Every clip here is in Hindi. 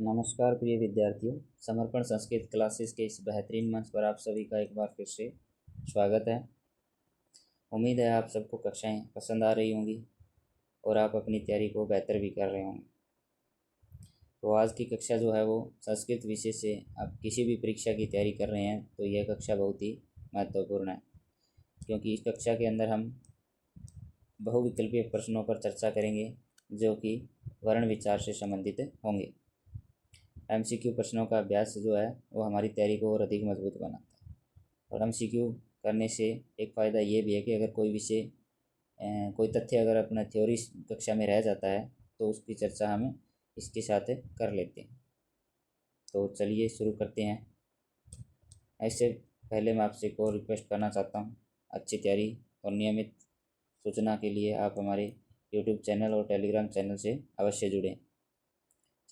नमस्कार प्रिय विद्यार्थियों, समर्पण संस्कृत क्लासेस के इस बेहतरीन मंच पर आप सभी का एक बार फिर से स्वागत है। उम्मीद है आप सबको कक्षाएं पसंद आ रही होंगी और आप अपनी तैयारी को बेहतर भी कर रहे होंगे। तो आज की कक्षा जो है वो संस्कृत विषय से आप किसी भी परीक्षा की तैयारी कर रहे हैं तो यह कक्षा बहुत ही महत्वपूर्ण है, क्योंकि इस कक्षा के अंदर हम बहुविकल्पीय प्रश्नों पर चर्चा करेंगे जो कि वर्ण विचार से संबंधित होंगे। एमसीक्यू प्रश्नों का अभ्यास जो है वो हमारी तैयारी को और अधिक मजबूत बनाता है। और एमसीक्यू करने से एक फ़ायदा ये भी है कि अगर कोई विषय कोई तथ्य अगर अपना थ्योरी कक्षा में रह जाता है तो उसकी चर्चा हम इसके साथ कर लेते हैं। तो चलिए शुरू करते हैं। ऐसे पहले मैं आपसे एक और रिक्वेस्ट करना चाहता हूँ, अच्छी तैयारी और नियमित सूचना के लिए आप हमारे यूट्यूब चैनल और टेलीग्राम चैनल से अवश्य जुड़ें।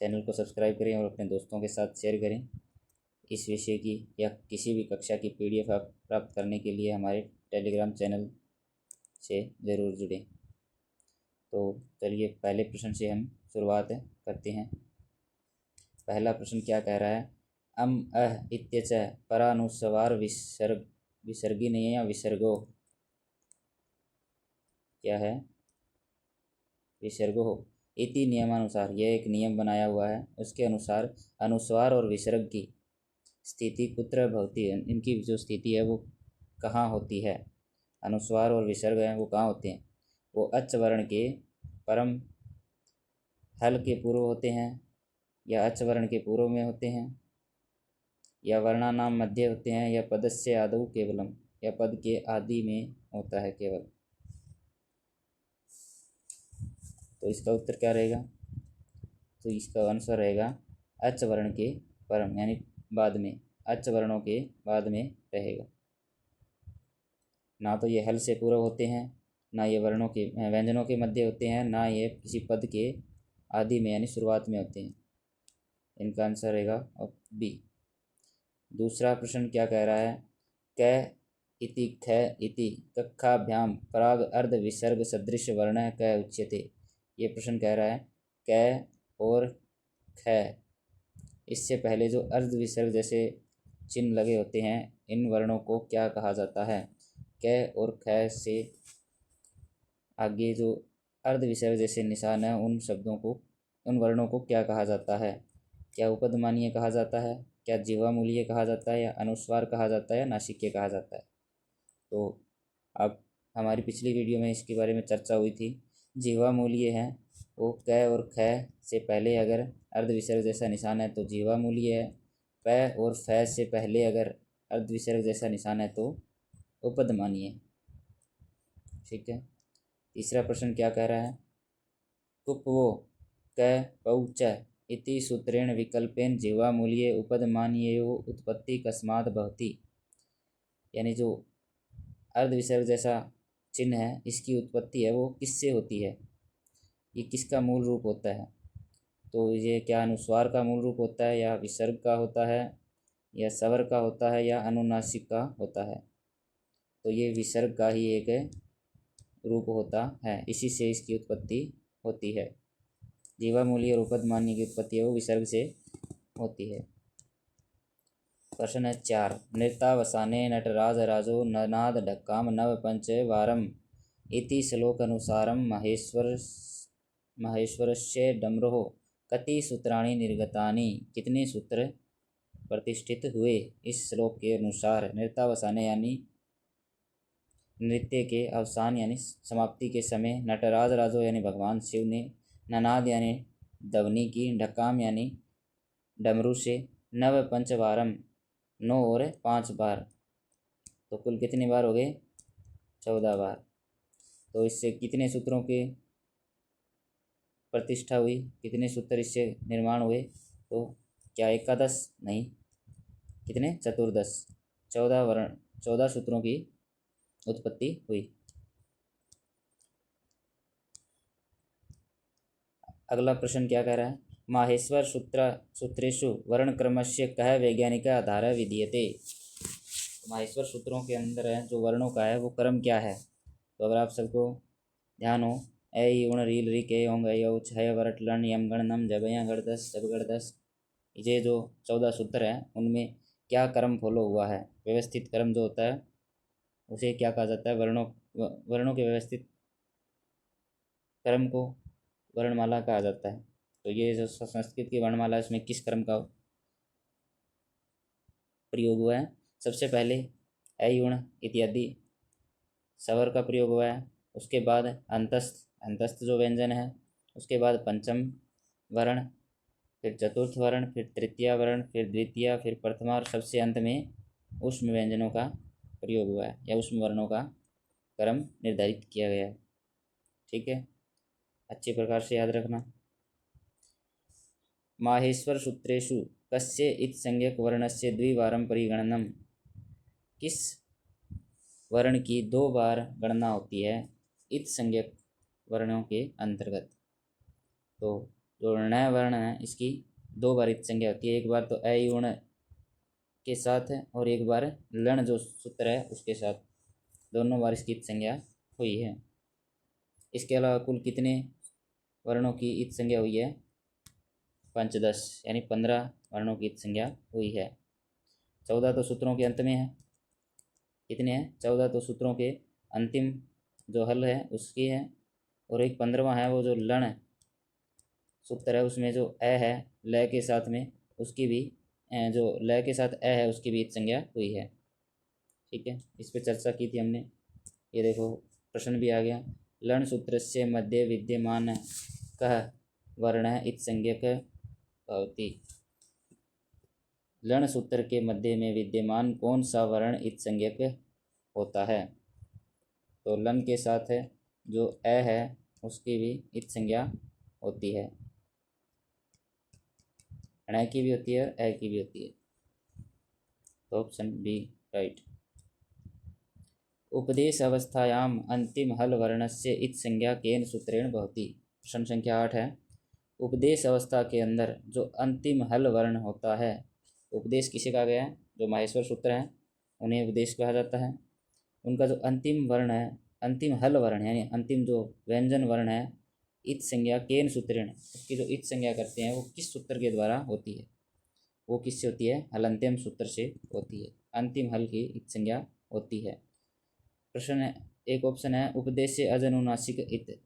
चैनल को सब्सक्राइब करें और अपने दोस्तों के साथ शेयर करें। इस विषय की या किसी भी कक्षा की पीडीएफ आप प्राप्त करने के लिए हमारे टेलीग्राम चैनल से ज़रूर जुड़ें। तो चलिए पहले प्रश्न से हम शुरुआत करते हैं। पहला प्रश्न क्या कह रहा है? अम अह इत्यच परानुस्वार विसर्गी नहीं है या विसर्गो क्या है? विसर्गो हो इति नियमानुसार, यह एक नियम बनाया हुआ है, उसके अनुसार अनुस्वार और विसर्ग की स्थिति कुत्र भवति, इनकी जो स्थिति है वो कहाँ होती है? अनुस्वार और विसर्ग हैं वो कहाँ होते हैं? वो अच् वर्ण के परम हल के पूर्व होते हैं, या अच् वर्ण के पूर्व में होते हैं, या वर्णानाम मध्य होते हैं, या पदस्य आदौ केवलम, या पद के आदि में होता है केवल। तो इसका उत्तर क्या रहेगा? तो इसका आंसर रहेगा अच् वर्ण के परम, यानी बाद में, अच् वर्णों के बाद में रहेगा। ना तो ये हल से पूर्व होते हैं, ना ये वर्णों के व्यंजनों के मध्य होते हैं, ना ये किसी पद के आदि में यानी शुरुआत में होते हैं। इनका आंसर रहेगा बी। दूसरा प्रश्न क्या कह रहा है? क इति ख इति कक्षाभ्याम प्राग अर्ध विसर्ग सदृश वर्ण क उच्यते। ये प्रश्न कह रहा है क और ख, इससे पहले जो अर्ध विसर्ग जैसे चिन्ह लगे होते हैं, इन वर्णों को क्या कहा जाता है? क और ख से आगे जो अर्ध विसर्ग जैसे निशान है, उन शब्दों को, उन वर्णों को क्या कहा जाता है? क्या उपदमानीय कहा जाता है, क्या जीवामूलीय कहा जाता है, या अनुस्वार कहा जाता है, या नासिक्य कहा जाता है? तो अब हमारी पिछली वीडियो में इसके बारे में चर्चा हुई थी। जीवामूलीय है वो क और ख से पहले अगर अर्ध विसर्ग जैसा निशान है तो जीवामूलीय है। प और फ से पहले अगर अर्ध विसर्ग जैसा निशान है तो उपदमानीय। ठीक है। तीसरा प्रश्न क्या कह रहा है? कुप्वो क पौच इति सूत्रेण विकल्पेन जीवामूल्ये उपदमानीयो उत्पत्ति कस्मात् भवति। यानी जो अर्ध विसर्ग जैसा चिन्ह है, इसकी उत्पत्ति है वो किससे होती है? ये किसका मूल रूप होता है? तो ये क्या अनुस्वार का मूल रूप होता है, या विसर्ग का होता है, या स्वर का होता है, या अनुनासिक का होता है? तो ये विसर्ग का ही एक रूप होता है, इसी से इसकी उत्पत्ति होती है। जीवामूली और उपदमानी की उत्पत्ति है वो विसर्ग से होती है। प्रश्न है 4। नृतावसाने नटराज राजो ननाद ढक्काम नव पंच वारम इति श्लोकानुसारम महेश्वरस्य डमरोः कति सूत्राणि निर्गतानि, कितने सूत्र प्रतिष्ठित हुए? इस श्लोक के अनुसार नृतावसाने यानी नृत्य के अवसान यानी समाप्ति के समय, नटराज राजो यानी भगवान शिव ने, ननाद यानी ध्वनि की, ढक्काम यानी डमरू से, नव पंचवारम 9 और 5 बार, तो कुल कितनी बार हो गए? 14 बार। तो इससे कितने सूत्रों की प्रतिष्ठा हुई, कितने सूत्र इससे निर्माण हुए? तो क्या एकादश? नहीं, कितने? चतुर्दश। 14 सूत्रों की उत्पत्ति हुई। अगला प्रश्न क्या कह रहा है? माहेश्वर सूत्रेषु वर्णक्रमस्य कः वैज्ञानिक आधार विधीयते। माहेश्वर सूत्रों के अंदर है जो वर्णों का है वो क्रम क्या है? तो अगर आप सबको ध्यान हो, ऐ उण रील ऋ के ओंग औ छय वरट लण यम गण नम जबया गणदस जब गणदस ये जो 14 सूत्र हैं उनमें क्या क्रम फॉलो हुआ है, व्यवस्थित क्रम जो होता है उसे क्या कहा जाता है, वर्णों के व्यवस्थित क्रम को वर्णमाला कहा जाता है। तो ये जो संस्कृत की वर्णमाला है उसमें किस क्रम का प्रयोग हुआ है? सबसे पहले अयुण इत्यादि स्वर का प्रयोग हुआ है, उसके बाद अंतस्थ अंतस्थ जो व्यंजन है, उसके बाद पंचम वर्ण, फिर चतुर्थ वर्ण, फिर तृतीय वर्ण, फिर द्वितीय, फिर प्रथमा और सबसे अंत में ऊष्म व्यंजनों का प्रयोग हुआ है या ऊष्म वर्णों का क्रम निर्धारित किया गया है। ठीक है, अच्छी प्रकार से याद रखना। माहेश्वर सूत्रेषु कस्य इत्संज्ञक वर्णस्य द्विवारं परिगणनम्, किस वर्ण की 2 बार गणना होती है इत्संज्ञक वर्णों के अंतर्गत? तो जो ण वर्ण है इसकी 2 बार इत्संज्ञा होती है, एक बार तो अयुण के साथ है और एक बार लण जो सूत्र है उसके साथ, दोनों बार इसकी इत्संज्ञा हुई है। इसके अलावा कुल कितने वर्णों की इत्संज्ञा हुई है? पंचदश, यानी 15 वर्णों की इत्संज्ञा हुई है। 14 तो सूत्रों के अंत में है। कितने हैं? 14 तो सूत्रों के अंतिम जो हल है उसकी है, और एक 15वां है वो जो लण सूत्र है उसमें जो अ है लय के साथ में, उसकी भी जो लय के साथ अ है उसकी भी इत्संज्ञा हुई है। ठीक है, इस पर चर्चा की थी हमने। ये देखो प्रश्न भी आ गया, लण सूत्र से मध्य विद्यमान कह वर्ण इत्संज्ञक भवति। लण सूत्र के मध्य में विद्यमान कौन सा वर्ण इत्संज्ञक होता है? तो लन के साथ है जो अ है उसकी भी इत्संज्ञा होती है, ण की भी होती है और अ की भी होती है। तो ऑप्शन बी राइट। उपदेश अवस्थायाम अंतिम हल वर्णस्य इत्संज्ञा केन सूत्रेण भवति। प्रश्न संख्या 8 है, उपदेश अवस्था के अंदर जो अंतिम हल वर्ण होता है, उपदेश किसे कहा गया है? जो माहेश्वर सूत्र हैं उन्हें उपदेश कहा जाता है। उनका जो अंतिम वर्ण है, अंतिम हल वर्ण है, यानी अंतिम जो व्यंजन वर्ण है, इत संज्ञा केन सूत्रेण, उसकी जो इत संज्ञा करते हैं वो किस सूत्र के द्वारा होती है? वो किससे होती है? हलंत्यम सूत्र से होती है। अंतिम हल की इत संज्ञा होती है। प्रश्न है, एक ऑप्शन है उपदेश से अजनुनासिक इत।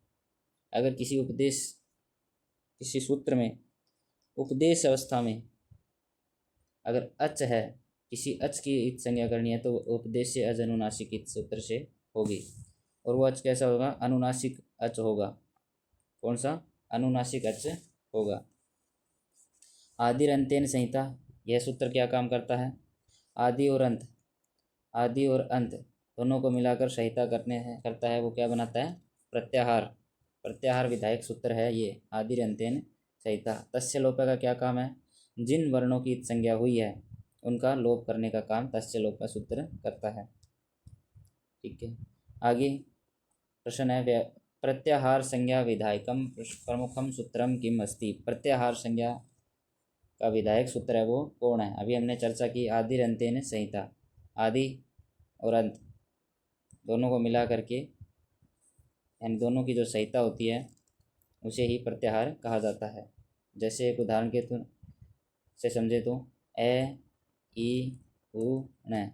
अगर किसी उपदेश, किसी सूत्र में उपदेश अवस्था में अगर अच है, किसी अच की इत संज्ञा करनी है तो उपदेश से अजनुनासिक इत सूत्र से होगी। और वो अच कैसा होगा? अनुनासिक अच होगा। कौन सा? अनुनासिक अच होगा। आदि अंतेन संहिता, यह सूत्र क्या काम करता है? आदि और अंत, आदि और अंत दोनों को मिलाकर संहिता करता है। वो क्या बनाता है? प्रत्याहार, प्रत्याहार विधायक सूत्र है ये आदि अंतेन संहिता। तस्य लोप का क्या काम है? जिन वर्णों की संज्ञा हुई है उनका लोप करने का काम तस्य लोप का सूत्र करता है। ठीक है, आगे प्रश्न है, प्रत्याहार संज्ञा विधायकम प्रमुखम सूत्रम किम अस्ति। प्रत्याहार संज्ञा का विधायक सूत्र है वो कौन है? अभी हमने चर्चा की आदि अंतेन संहिता, आदि और अंत दोनों को मिला करके, यानी दोनों की जो संहिता होती है उसे ही प्रत्याहार कहा जाता है। जैसे एक उदाहरण के से समझे तो ए ई उ न,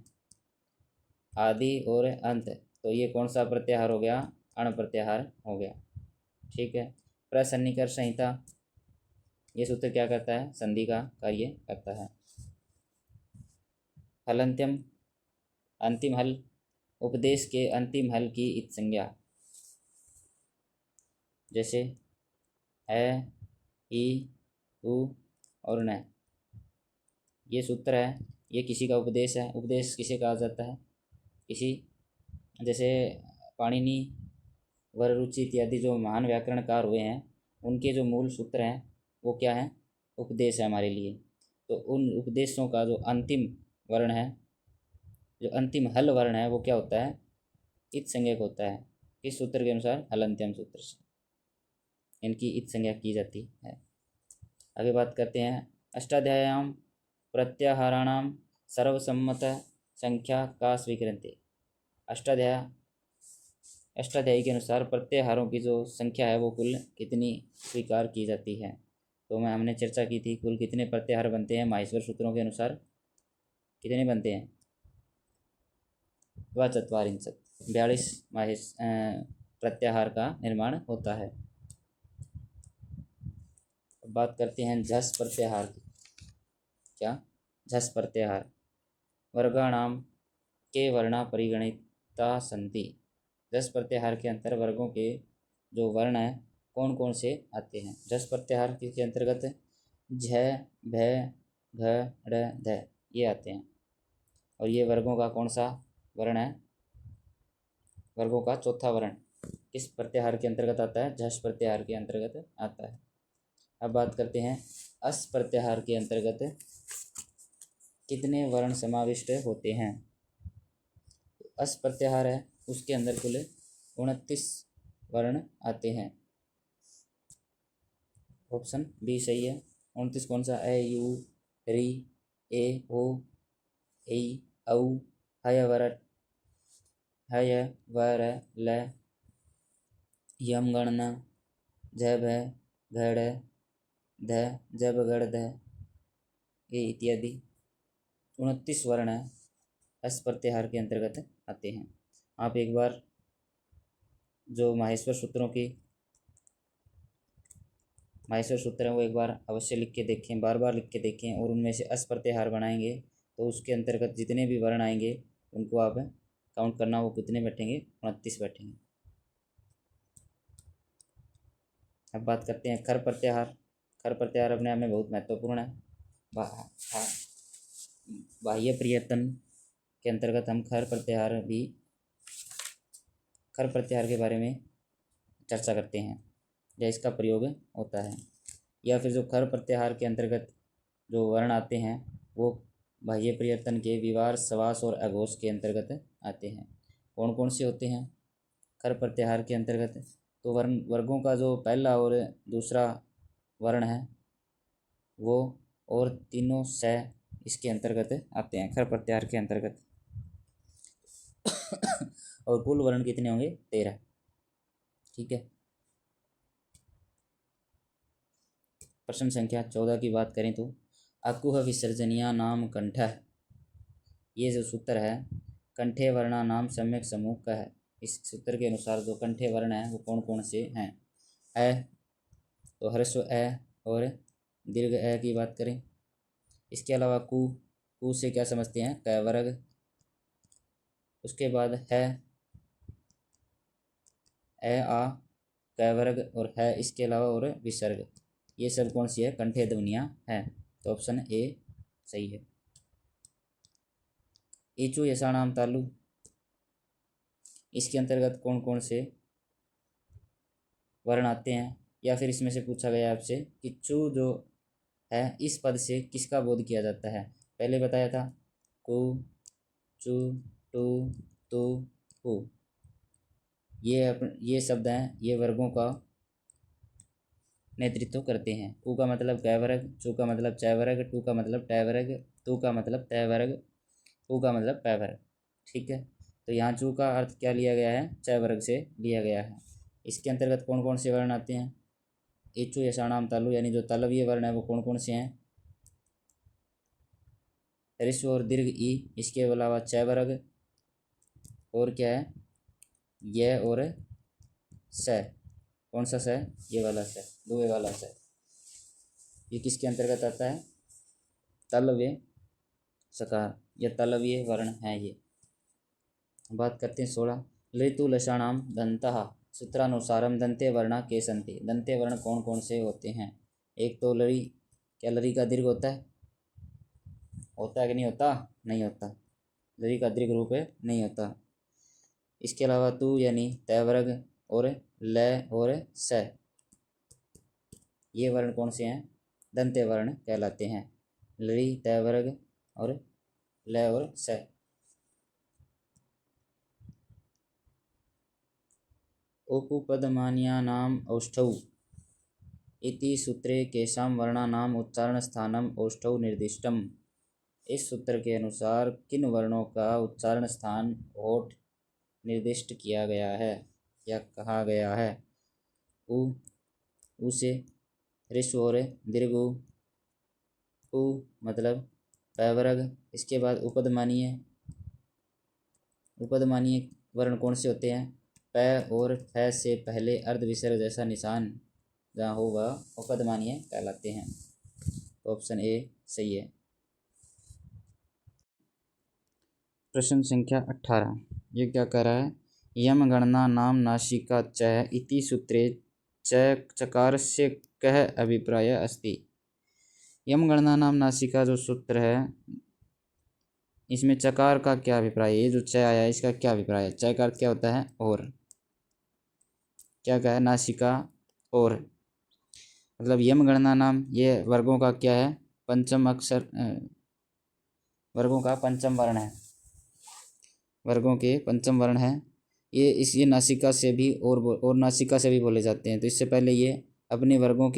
आदि और अंत, तो ये कौन सा प्रत्याहार हो गया? अण प्रत्याहार हो गया। ठीक है, प्रसन्निकर संहिता, ये सूत्र क्या करता है? संधि का कार्य करता है। हलंत्यम, अंतिम हल, उपदेश के अंतिम हल की इत संज्ञा, जैसे ए ई उ और न, ये सूत्र है, ये किसी का उपदेश है। उपदेश किसे कहा जाता है? किसी, जैसे पाणिनि, वररुचि इत्यादि जो महान व्याकरणकार हुए हैं उनके जो मूल सूत्र हैं वो क्या है? उपदेश है हमारे लिए। तो उन उपदेशों का जो अंतिम वर्ण है, जो अंतिम हल वर्ण है वो क्या होता है? इत संज्ञक होता है। किस सूत्र के अनुसार? हलंत्यम सूत्र से इनकी इत संज्ञा की जाती है। आगे बात करते हैं, अष्टाध्याय्याम प्रत्याहाराणाम सर्वसम्मत संख्या का स्वीकृति। अष्टाध्यायी के अनुसार प्रत्याहारों की जो संख्या है वो कुल कितनी स्वीकार की जाती है? तो मैं हमने चर्चा की थी कुल कितने प्रत्याहार बनते हैं माहेश्वर सूत्रों के अनुसार, कितने बनते हैं? द्वाचत्वारिंशत्, 42 प्रत्याहार का निर्माण होता है। अब बात करते हैं झस प्रत्याहार की। क्या? झस प्रत्याहार। वर्गाणाम के वर्णा परिगणिता सन्ति। झस प्रत्याहार के अंतर वर्गों के जो वर्ण हैं कौन कौन से आते हैं? झस प्रत्याहार के अंतर्गत झ, भ, घ, ड़, ध ये आते हैं। और ये वर्गों का कौन सा वर्ण है? वर्गों का चौथा वर्ण किस प्रत्याहार के अंतर्गत आता है? झस प्रत्याहार के अंतर्गत आता है। अब बात करते हैं अस प्रत्याहार के अंतर्गत कितने वर्ण समाविष्ट होते हैं? अस प्रत्याहार है उसके अंदर कुल 29 वर्ण आते हैं। ऑप्शन बी सही है। 29 कौन सा? ए, यू, री, ए, ओ, ई, औ, हय, वर, ल, यम, गण, न, झ, भ, घ, ड़, ध, जब, गड़, ध ये इत्यादि 29 वर्ण अस प्रत्याहार के अंतर्गत आते हैं। आप एक बार जो माहेश्वर सूत्र हैं वो एक बार अवश्य लिख के देखें, बार बार लिख के देखें और उनमें से अस प्रत्याहार बनाएंगे तो उसके अंतर्गत जितने भी वर्ण आएंगे उनको आप काउंट करना, वो कितने बैठेंगे? 29 बैठेंगे। अब बात करते हैं खर प्रत्याहार। खर प्रत्याहार अपने आप में बहुत महत्वपूर्ण है। बाह्य प्रयत्न के अंतर्गत हम खर प्रत्याहार के बारे में चर्चा करते हैं या इसका प्रयोग होता है। या फिर जो खर प्रत्याहार के अंतर्गत जो वर्ण आते हैं वो बाह्य प्रयत्न के विवार, समास और अघोष के अंतर्गत आते हैं। कौन कौन से होते हैं खर प्रत्याहार के अंतर्गत? तो वर्गों का जो पहला और दूसरा वर्ण है वो और तीनों स इसके अंतर्गत आते हैं खर प्रत्याहार के अंतर्गत। और कुल वर्ण कितने होंगे? 13। ठीक है। प्रश्न संख्या 14 की बात करें तो अकुह विसर्जनिया नाम कंठ, ये जो सूत्र है कंठे वर्णा नाम सम्यक समूह का है। इस सूत्र के अनुसार जो कंठे वर्ण है वो कौन कौन से हैं? अ तो ह्रस्व अ और दीर्घ अ की बात करें। इसके अलावा कु से क्या समझते हैं? क वर्ग। उसके बाद है आ, क वर्ग और है इसके अलावा और विसर्ग, ये सब कौन सी है? कंठे ध्वनियाँ हैं। तो ऑप्शन ए सही है। ईचु यशाणाम तालु, इसके अंतर्गत कौन कौन से वर्ण आते हैं? या फिर इसमें से पूछा गया आपसे कि चु जो है इस पद से किसका बोध किया जाता है? पहले बताया था कु, चु, टू, तु, हु, ये शब्द हैं, ये वर्गों का नेतृत्व करते हैं। कु का मतलब क वर्ग, चु का मतलब च वर्ग, टू का मतलब ट वर्ग, तु का मतलब त वर्ग, हु का मतलब प वर्ग। ठीक है। तो यहाँ चु का अर्थ क्या लिया गया है? च वर्ग से लिया गया है। इसके अंतर्गत कौन कौन से वर्ण आते हैं? इचु यशाणाम तालु, यानी जो तालव्य वर्ण है वो कौन कौन से हैं? ह्रस्व और दीर्घ ई, इसके अलावा च वर्ग और क्या है? य और स। कौन सा स? ये वाला स, दुए वाला स। ये किसके अंतर्गत आता है? तालव्य सकार या तालव्य वर्ण है ये। बात करते हैं 16 ऋतु लषाणाम दंतः सूत्रानुसारम दंते वर्णा के संति। दंते वर्ण कौन कौन से होते हैं? एक तो लरी। क्या लरी का दीर्घ होता है? होता है कि नहीं होता? नहीं होता। लरी का दीर्घ रूप है नहीं होता। इसके अलावा तू यानी तय वर्ग और ल और स, ये वर्ण कौन से हैं? दंते वर्ण कहलाते हैं। लरी, तय वर्ग और ल और स। उपपदमान्यानाम औष्ठौ इति सूत्रे केषां वर्णानाम उच्चारण स्थानम औष्ठौ निर्दिष्टम। इस सूत्र के अनुसार किन वर्णों का उच्चारण स्थान ओठ निर्दिष्ट किया गया है या कहा गया है? उ से ऋस्व और दीर्घ उ मतलब पैवर्ग। इसके बाद उपदमानीय वर्ण कौन से होते हैं? प और फ से पहले अर्ध विसर्ग जैसा निशान जहाँ होगा उपदमानीय कहलाते हैं। तो ऑप्शन ए सही है। प्रश्न संख्या 18, ये क्या कह रहा है? यम गणना नाम नासिका च इति सूत्रे च चकारस्य कः अभिप्राय अस्ति। यम गणना नाम नासिका जो सूत्र है, इसमें चकार का क्या अभिप्राय है? ये जो च आया है इसका क्या अभिप्राय है? च का अर्थ क्या होता है? और। क्या कहा है? नासिका और, मतलब यम गणना नाम ये वर्गों का क्या है? पंचम अक्षर, वर्गों का पंचम वर्ण है, वर्गों के पंचम वर्ण है। ये नासिका से भी और नासिका से भी बोले जाते हैं। तो इससे पहले ये अपने वर्गों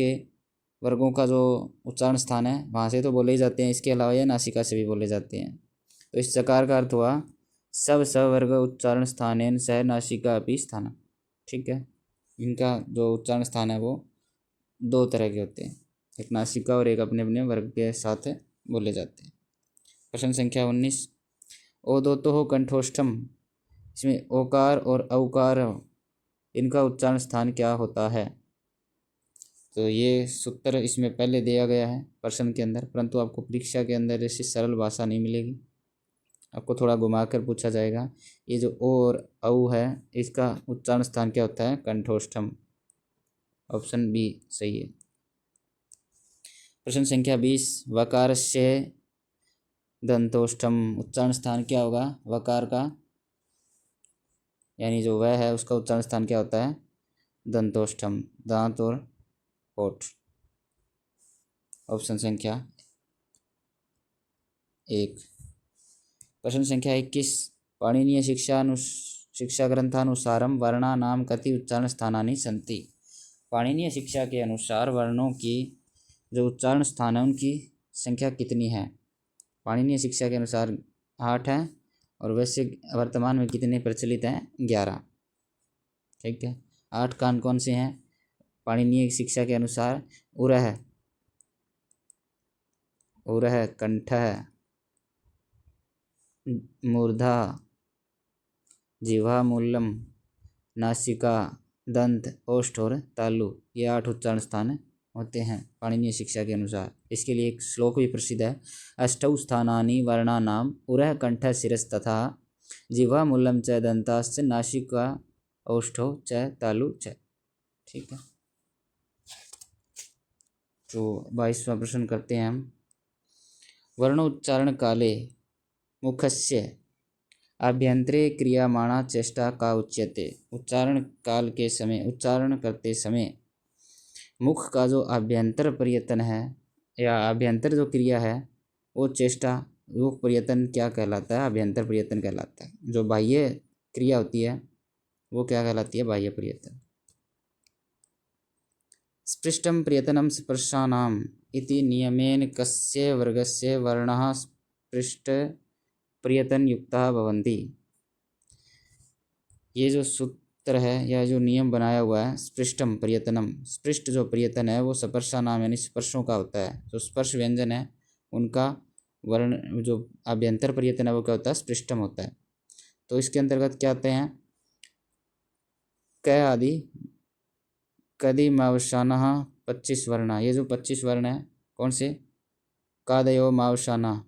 का जो उच्चारण स्थान है वहाँ से तो बोले ही जाते हैं, इसके अलावा ये नासिका से भी बोले जाते हैं। तो इस चकार का अर्थ हुआ सब सवर्ग उच्चारण स्थानेन सह नासिका अपि स्थान। ठीक है, इनका जो उच्चारण स्थान है वो दो तरह के होते हैं, एक नासिका और एक अपने अपने वर्ग के साथ बोले जाते हैं। प्रश्न संख्या 19, ओदोतो कंठोष्ठम, इसमें ओकार और औकार इनका उच्चारण स्थान क्या होता है? तो ये सूत्र इसमें पहले दिया गया है प्रश्न के अंदर, परंतु आपको परीक्षा के अंदर ऐसी सरल भाषा नहीं मिलेगी, आपको थोड़ा घुमाकर पूछा जाएगा। ये जो ओ और औ है इसका उच्चारण स्थान क्या होता है? कंठोष्ठम। ऑप्शन बी सही है। प्रश्न संख्या 20, वकारस्य दंतोष्ठम, उच्चारण स्थान क्या होगा वकार का? यानी जो वह है उसका उच्चारण स्थान क्या होता है? दंतोष्ठम, दांत और होठ। ऑप्शन संख्या 1। प्रश्न संख्या 21, पाणिनीय शिक्षा ग्रंथानुसारम वर्णानाम कति उच्चारण स्थानानि सन्ति। पाणिनीय शिक्षा के अनुसार वर्णों की जो उच्चारण स्थान है उनकी संख्या कितनी है? पाणिनीय शिक्षा के अनुसार 8 है, और वैसे वर्तमान में कितने प्रचलित हैं? 11। ठीक है, 8 कान कौन से हैं पाणिनीय शिक्षा के अनुसार? उरह, कंठ, मूर्धा, जिह्वा, मूलम, नासिका, दंत, ओष्ठ और तालु, ये 8 उच्चारण स्थान होते हैं पाणिनीय शिक्षा के अनुसार। इसके लिए एक श्लोक भी प्रसिद्ध है, अष्टौ स्थानानि वर्णानाम उरः कंठ शिरस् तथा जिह्वा मूलम च दंताश्च नासिका ओष्ठौ च तालु च। ठीक है, तो 22वां प्रश्न करते हैं हम। वर्णोच्चारण काले मुखस्य आभ्यंतरे क्रियामाणा चेष्टा का उच्यते। उच्चारण काल के समय, उच्चारण करते समय मुख का जो आभ्यंतर प्रयत्न है या आभ्यंतर जो क्रिया है वो चेष्टा, वो प्रयत्न क्या कहलाता है? आभ्यंतर प्रयत्न कहलाता है। जो बाह्य क्रिया होती है वो क्या कहलाती है? बाह्य प्रयत्न। स्पृष्टम प्रयत्नम स्पर्शानाम इति नियमेन कस्य वर्गस्य वर्णः स्पृष्ट प्रयत्न युक्ता भवन्ति। ये जो सूत्र है या जो नियम बनाया हुआ है, स्पृष्टम प्रयत्नम, स्पृष्ट जो प्रयत्न है वो स्पर्शानाम यानी स्पर्शों का होता है। जो स्पर्श व्यंजन है उनका वर्ण जो अभ्यंतर प्रयत्न है वो क्या होता है? स्पृष्टम होता है। तो इसके अंतर्गत क्या आते हैं? क आदि, कदि, मावशाना, 25 वर्ण। ये जो 25 वर्ण है कौन से? कादयो मावशाना,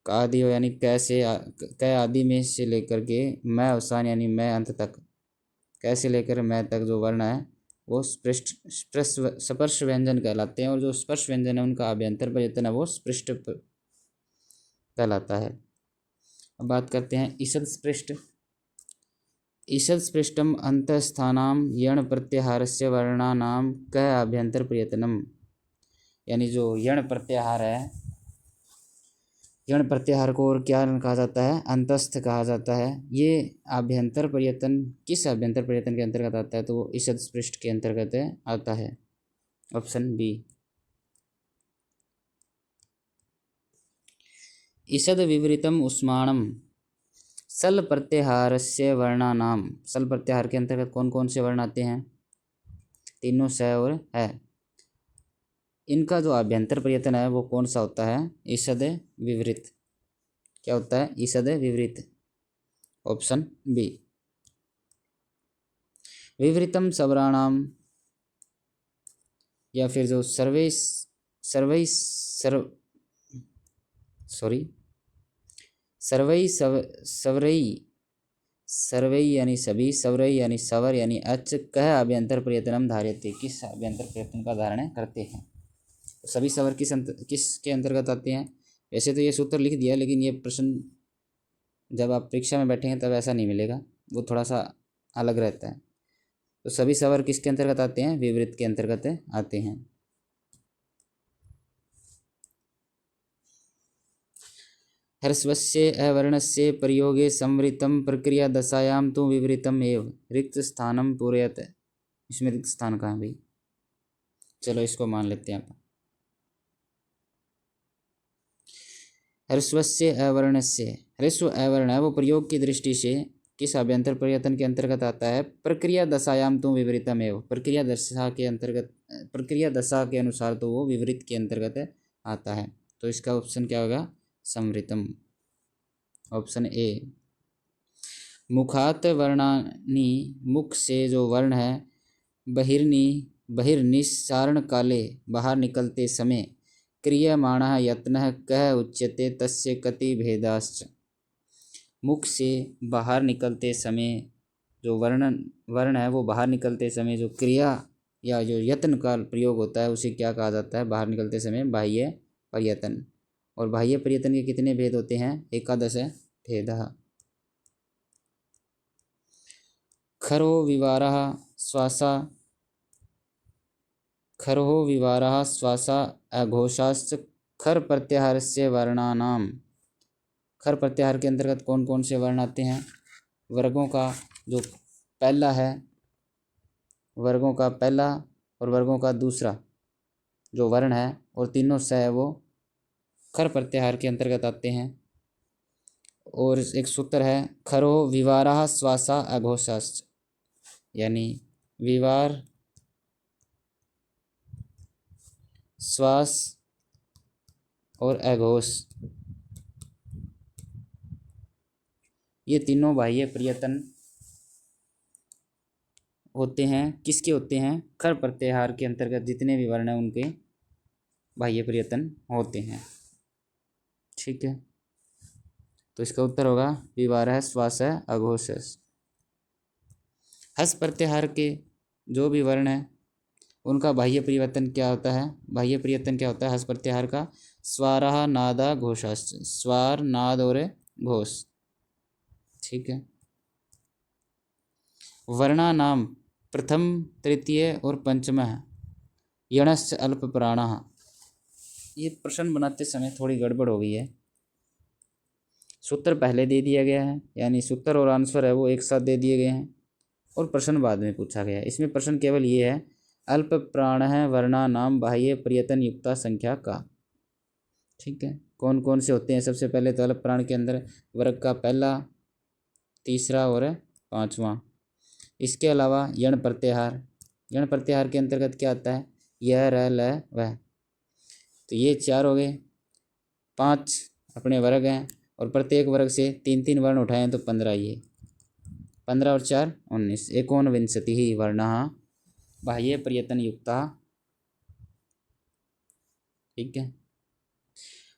कादियो यानी कैसे, क आदि में से लेकर के मैं अवसान यानी मैं अंत तक, कैसे लेकर मैं तक जो वर्ण है वो स्पर्श व्यंजन कहलाते हैं। और जो स्पर्श व्यंजन है उनका अभ्यंतर प्रयत्न है वो स्पृष्ट कहलाता है। अब बात करते हैं ईषद स्पृष्ट। ईषद स्पृष्टम अंतस्थानाम यण प्रत्याहारस्य वर्णानाम क अभ्यंतर प्रयत्नम, यानी जो यण प्रत्याहार है, यण प्रत्याहार को और क्या कहा जाता है? अंतस्थ कहा जाता है। ये आभ्यंतर प्रयत्न किस आभ्यंतर प्रयत्न के अंतर्गत आता है? तो वो ईषद स्पृष्ट के अंतर्गत आता है। Option B. ईषद विवृतम उष्माणम सल प्रत्याहारस्य वर्णानाम, सल प्रत्याहार के अंतर्गत कौन कौन से वर्ण आते हैं? तीनों स और है। इनका जो आभ्यंतर प्रयत्न है वो कौन सा होता है? ईषद विवृत। क्या होता है? ईषद विवृत। Option B. विवृतम सवराणाम, या फिर जो सर्वे सर्वै सर्व सॉरी सर्वै सवरई, सर्वै यानी सभी, सवरई यानी सवर यानी अच, कह अभ्यंतर प्रयत्नम धार्यते, किस अभ्यंतर प्रयत्न का धारण करते हैं? तो सभी सवर किसके अंतर्गत आते हैं? वैसे तो ये सूत्र लिख दिया, लेकिन ये प्रश्न जब आप परीक्षा में बैठेंगे तब ऐसा नहीं मिलेगा, वो थोड़ा सा अलग रहता है। तो सभी सवर किसके अंतर्गत आते हैं? विवृत के अंतर्गत आते हैं। ह्रस्वस्य अवर्णस्य प्रयोगे संवृतम प्रक्रिया दशायां तो विवृतम एव रिक्त स्थानम पूरयत। इसमें रिक्त स्थान कहाँ भाई? चलो इसको मान लेते हैं आप। ह्रस्वस्य अवर्णस्य, ह्रस्व अवर्ण है वो प्रयोग की दृष्टि से किस अभ्यंतर प्रयत्न के अंतर्गत आता है? प्रक्रिया दशायाम तो विवृतम एव, प्रक्रिया दशा के अंतर्गत, प्रक्रिया दशा के अनुसार तो वो विवृत के अंतर्गत आता है। तो इसका ऑप्शन क्या होगा? संवृतम। Option A. मुखात वर्णानि, मुख से जो वर्ण है, बहिर्निस्सारण काले, बाहर निकलते समय, क्रियमाणः यत्नः कः उच्यते तस्य कति भेदाश्च। मुख से बाहर निकलते समय जो वर्ण है वो बाहर निकलते समय जो क्रिया या जो यत्न का प्रयोग होता है उसे क्या कहा जाता है? बाहर निकलते समय बाह्य प्रयत्न। और बाह्य प्रयत्न के कितने भेद होते हैं? एकादश भेदः। खरो विवारः श्वासा, खरो विवारः श्वासा अघोषाश्च खर प्रत्याहारस्य वर्णानाम। खर प्रत्याहार के अंतर्गत कौन कौन से वर्ण आते हैं? वर्गों का जो पहला है, वर्गों का पहला और वर्गों का दूसरा जो वर्ण है और तीनों स है वो खर प्रत्याहार के अंतर्गत आते हैं। और एक सूत्र है खरो विवारः श्वासा अघोषाश्च, यानी विवार, श्वास और अघोष, ये तीनों बाह्य प्रयत्न होते हैं। किसके होते हैं? खर प्रत्याहार के अंतर्गत जितने भी वर्ण हैं उनके बाह्य प्रयत्न होते हैं। ठीक है, तो इसका उत्तर होगा विवारः श्वासः अघोषः। हस प्रत्याहार के जो भी वर्ण है उनका बाह्य परिवर्तन क्या होता है? बाह्य परिवर्तन क्या होता है हस प्रत्याहार का? स्वारः नादा घोषाश्च, स्वार, नाद और घोष। ठीक है। वर्णानाम प्रथम, तृतीय और पंचमः यणश्च अल्प प्राणः। ये प्रश्न बनाते समय थोड़ी गड़बड़ हो गई है। सूत्र पहले दे दिया गया है, यानी सूत्र और आंसर है वो एक साथ दे दिए गए हैं, और प्रश्न बाद में पूछा गया है। इसमें प्रश्न केवल ये है अल्प प्राण है वर्णानाम बाह्य प्रयत्न युक्ता संख्या का। ठीक है, कौन कौन से होते हैं? सबसे पहले तो अल्प प्राण के अंदर वर्ग का पहला, तीसरा और पांचवा। इसके अलावा यण प्रत्याहार, यण प्रत्याहार के अंतर्गत क्या आता है? यह, रह, ल, वह। तो ये चार हो गए। 5 अपने वर्ग हैं और प्रत्येक वर्ग से 3-3 वर्ण उठाएं तो 15, ये 15 और 4 19, 19 वर्णाः बाह्य प्रयत्न युक्ता। ठीक है।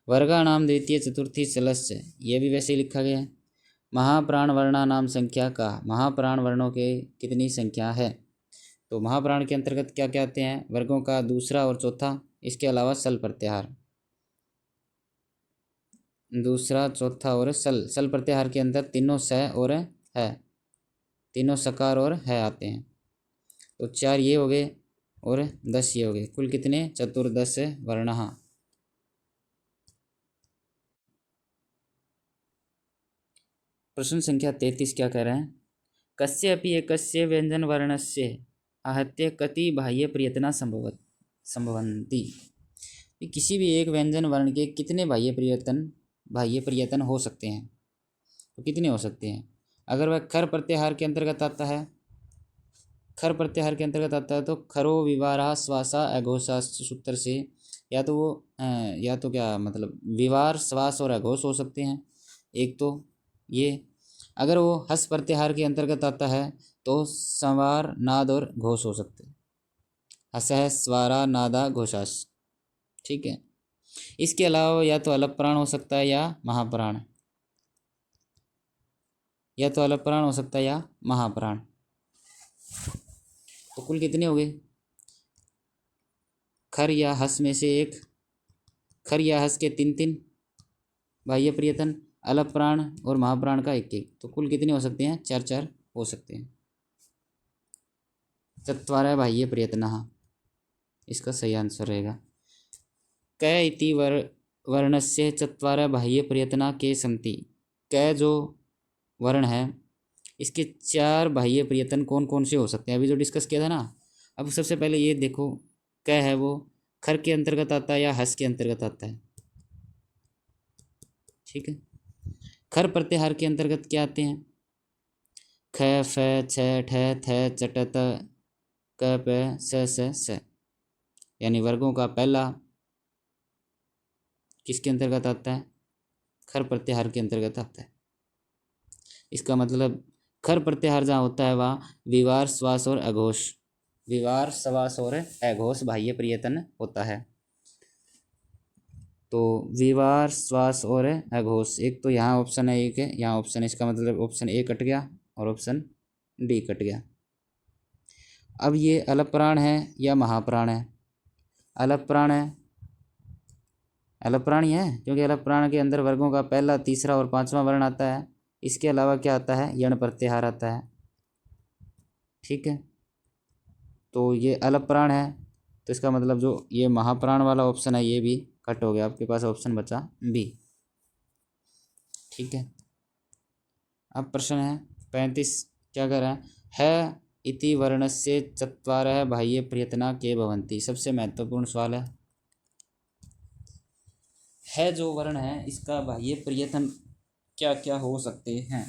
वर्गाणाम द्वितीय चतुर्थी चलस्य, ये भी वैसे ही लिखा गया है। महाप्राण वर्णानाम संख्या का, महाप्राण वर्णों के कितनी संख्या है? तो महाप्राण के अंतर्गत क्या क्या आते हैं? वर्गों का दूसरा और चौथा, इसके अलावा सल प्रत्याहार, दूसरा, चौथा और सल। सल प्रत्याहार के अंदर तीनों स और है, तीनों सकार और है आते हैं। तो 4 ये हो गए और 10 ये हो गए। कुल कितने? चतुर्दश वर्णः। प्रश्न संख्या 33 क्या कह रहे हैं? कस्य अपि एकस्य व्यंजन वर्णस्य आहत्य कति बाह्य प्रयत्ना संभवन्ति। किसी भी एक व्यंजन वर्ण के कितने बाह्य प्रयत्न हो सकते हैं? तो कितने हो सकते हैं? अगर वह खर प्रत्याहार के अंतर्गत आता है, खर प्रत्याहार के अंतर्गत आता है तो खरो विवारा श्वासा अघोषा सूत्र से या तो वो या तो क्या मतलब विवार श्वास और अघोष हो सकते हैं। एक तो ये अगर वो हस प्रत्याहार के अंतर्गत आता है तो संवार नाद और घोष हो सकते हैं। हसह स्वारा नादा घोषास। ठीक है। इसके अलावा या तो अलग प्राण हो सकता है या महाप्राण, या तो अलग प्राण हो सकता है या महाप्राण। तो कुल कितने हो गए? खर या हस में से एक, खर या हस के तीन तीन बाह्य प्रयत्न, अलग प्राण और महाप्राण का एक एक, तो कुल कितने हो सकते हैं? चार चार हो सकते हैं। चत्वारः बाह्य प्रयत्नः इसका सही आंसर रहेगा। क इति वर्णस्य चत्वारः बाह्य प्रयत्ना के सन्ति। क जो वर्ण है इसके चार बाह्य प्रयत्न कौन कौन से हो सकते हैं, अभी जो डिस्कस किया था ना। अब सबसे पहले ये देखो क है वो खर के अंतर्गत आता है या हस के अंतर्गत आता है? ठीक है। खर प्रत्याहार के अंतर्गत क्या आते हैं? ख फ छ ठ थ चट त क प स यानी वर्गों का पहला किसके अंतर्गत आता है? खर प्रत्याहार के अंतर्गत आता है। इसका मतलब खर प्रत्याहार जहाँ होता है वहाँ विवार श्वास और अघोष, विवार श्वास और अघोष बाह्य प्रयत्न होता है। तो विवार श्वास और अघोष, एक तो यहाँ ऑप्शन है, एक है यहाँ ऑप्शन है, इसका मतलब ऑप्शन ए कट गया और ऑप्शन डी कट गया। अब ये अलग प्राण है या महाप्राण है? अलग प्राण है, अलग प्राण ही है क्योंकि अलग प्राण के अंदर वर्गों का पहला तीसरा और पांचवा वर्ण आता है। इसके अलावा क्या आता है? यण प्रत्याहार आता है। ठीक है। तो ये अलग प्राण है तो इसका मतलब जो ये महाप्राण वाला ऑप्शन है ये भी कट हो गया, आपके पास ऑप्शन बचा बी। ठीक है। अब प्रश्न है 35, क्या कर रहा है इति वर्णस्य चत्वारः बाह्य प्रयत्ना के भवन्ति। सबसे महत्वपूर्ण सवाल है जो वर्ण है इसका बाह्य प्रयत्न क्या क्या हो सकते हैं।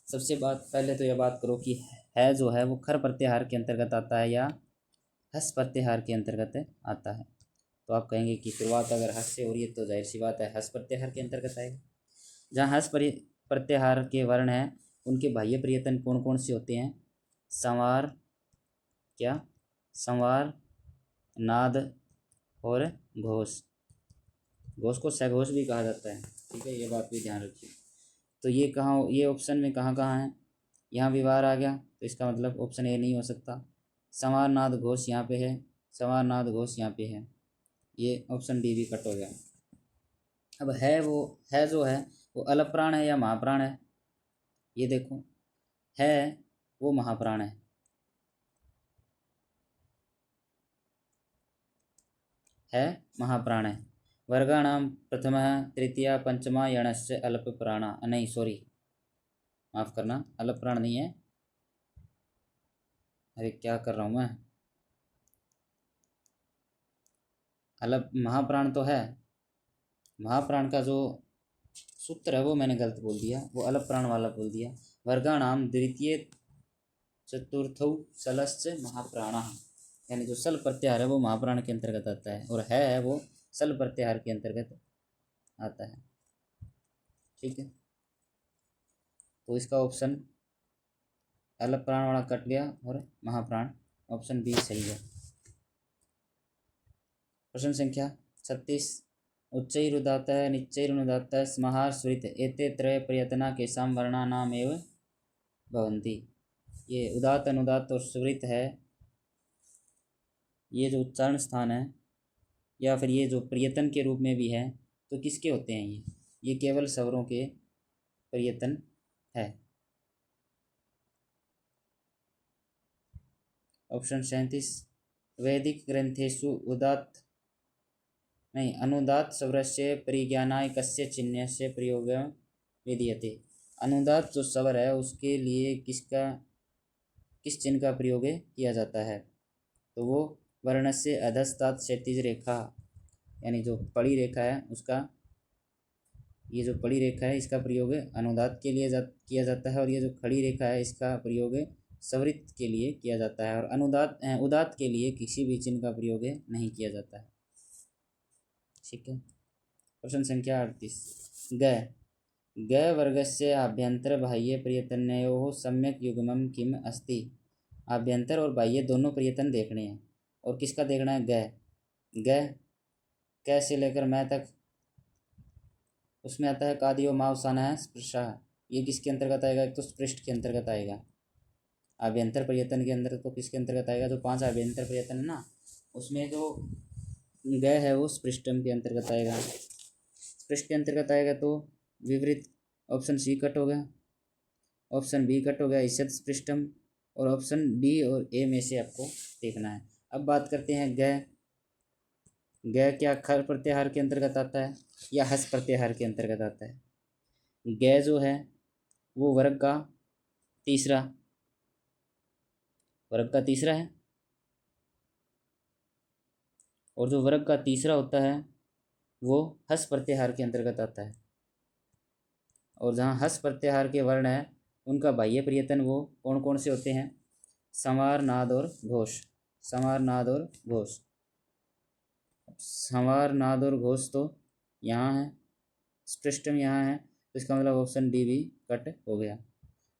सबसे पहले तो यह बात करो कि है जो है वो खर प्रत्याहार के अंतर्गत आता है या हस प्रत्याहार के अंतर्गत आता है। तो आप कहेंगे कि शुरुआत अगर हस से हो रही है तो जाहिर सी बात है हस प्रत्याहार के अंतर्गत आएगा। जहाँ हस प्रत्याहार के वर्ण हैं उनके बाह्य प्रयत्न कौन कौन से होते हैं? संवार, क्या संवार, नाद और घोष। घोष को सघोष भी कहा जाता है। ठीक है, ये बात भी ध्यान रखिए। तो ये कहाँ, ये ऑप्शन में कहाँ कहाँ है? यहाँ विवार आ गया तो इसका मतलब ऑप्शन ए नहीं हो सकता। संवार नाद घोष यहाँ पे है, संवार नाद घोष यहाँ पे है, ये ऑप्शन डी भी कट हो गया। अब है वो है जो है वो अलग प्राण है या महाप्राण है? ये देखो है वो महाप्राण है महाप्राण है। वर्गाणाम प्रथमः तृतीया पंचमा यणस्य अल्प प्राणा, नहीं सॉरी माफ़ करना, अल्प प्राण नहीं है, अरे क्या कर रहा हूँ मैं, अल्प महाप्राण तो है। महाप्राण का जो सूत्र है वो मैंने गलत बोल दिया, वो अलग प्राण वाला बोल दिया। वर्गाणाम द्वितीय चतुर्थौ सलश्च महाप्राण, यानी जो सल प्रत्याहार है वो महाप्राण के अंतर्गत आता है और है वो सल प्रत्याहार के अंतर्गत आता है। ठीक है, तो इसका ऑप्शन अलग प्राण वाला कट गया और महाप्राण, ऑप्शन बी सही है। प्रश्न संख्या 36, उच्चैरुदात्तः निच्चैरुनुदात्तः स्महार स्वरित एते त्रय प्रयत्ना केषां वर्णानामेव भवन्ति। ये उदात्त अनुदात्त और स्वरित है, ये जो उच्चारण स्थान है या फिर ये जो प्रयत्न के रूप में भी है तो किसके होते हैं? ये केवल स्वरों के प्रयत्न है। ऑप्शन 37, वैदिक ग्रंथेषु उदात्त नहीं अनुदात्त स्वरस्य परिज्ञानाय कस्य चिह्नस्य प्रयोगः विधीयते। अनुदात्त जो स्वर है उसके लिए किस चिन्ह का प्रयोग किया जाता है? तो वो वर्ण से अधस्तात् क्षैतिज रेखा, यानी जो पड़ी रेखा है उसका, ये जो पड़ी रेखा है इसका प्रयोग अनुदात्त के लिए किया जाता है और ये जो खड़ी रेखा है इसका प्रयोग स्वरित के लिए किया जाता है और अनुदात उदात के लिए किसी भी चिन्ह का प्रयोग नहीं किया जाता है। ठीक है। प्रश्न संख्या 38। ग ग वर्गस्य आभ्यंतर बाह्य प्रयतनयोः सम्यक युग्मं किम अस्ति। आभ्यंतर और बाह्य दोनों प्रयत्न देखने हैं और किसका देखना है? ग क से लेकर मैं तक, उसमें आता है कादियो मावसाना है स्पृशा। ये किसके अंतर्गत आएगा? एक तो स्पृष्ट के अंतर्गत आएगा। आभ्यंतर प्रयत्न के अंदर तो किसके अंतर्गत आएगा? जो 5 आभ्यंतर प्रयत्न है ना, उसमें जो ग है वो स्पृष्टम के अंतर्गत आएगा। स्पृष्ट के अंतर्गत आएगा तो विपरीत ऑप्शन सी कट हो गया, ऑप्शन बी कट हो गया ईषद स्पृष्टम, और ऑप्शन डी और ए में से आपको देखना है। अब बात करते हैं ग क्या खर प्रत्याहार के अंतर्गत आता है या हस प्रत्याहार के अंतर्गत आता है? ग जो है वो वर्ग का तीसरा है, और जो वर्ग का तीसरा होता है वो हस प्रत्याहार के अंतर्गत आता है। और जहाँ हस प्रत्याहार के वर्ण है उनका बाह्य प्रयत्न वो कौन कौन से होते हैं? संवार, नाद और घोष। संवार, नाद और घोष। संवार, नाद और घोष तो यहाँ है, स्पृष्टम यहाँ है, तो इसका मतलब ऑप्शन डी भी कट हो गया।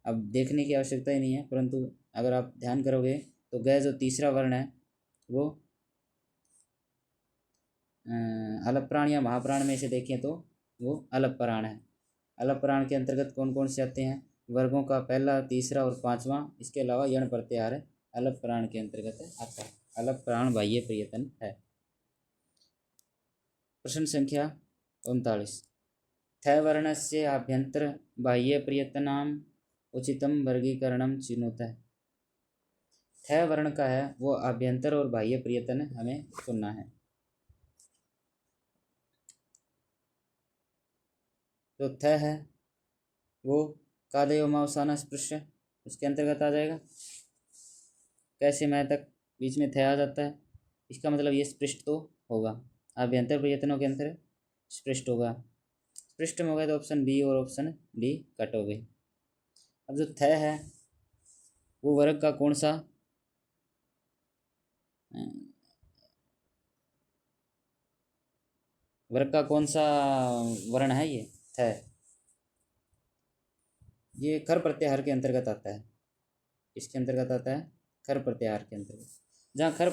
अब देखने की आवश्यकता ही नहीं है, परंतु अगर आप ध्यान करोगे तो ग जो तीसरा वर्ण है वो अलप प्राण या महाप्राण में से देखें तो वो अलप प्राण है। अलप प्राण के अंतर्गत कौन कौन से आते हैं? वर्गों का पहला, तीसरा और पांचवा, इसके अलावा यण प्रत्याहार अलप प्राण के अंतर्गत आता है। अलप प्राण बाह्य प्रयत्न है। प्रश्न संख्या 39। थ वर्णस्य आभ्यंतर बाह्य प्रयत्नाम उचितम वर्गीकरणम चिनुतः। थ वर्ण का है वो आभ्यंतर और बाह्य प्रयत्न हमें चुनना है। जो थ है वो कादयो मावसाना स्पृश्य उसके अंतर्गत आ जाएगा। कैसे मैं तक बीच में थ आ जाता है, इसका मतलब ये स्पृष्ट तो होगा, आभ्यंतर प्रयत्नों के अंतर स्पृष्ट होगा। स्पृष्ट में हो गया तो ऑप्शन बी और ऑप्शन डी कट हो गई। अब जो थ है वो वर्ग का कौन सा वर्ण है? ये थ ये खर प्रत्याहार के अंतर्गत आता है। इसके अंतर्गत आता है खर प्रत्याहार के अंतर्गत। जहाँ खर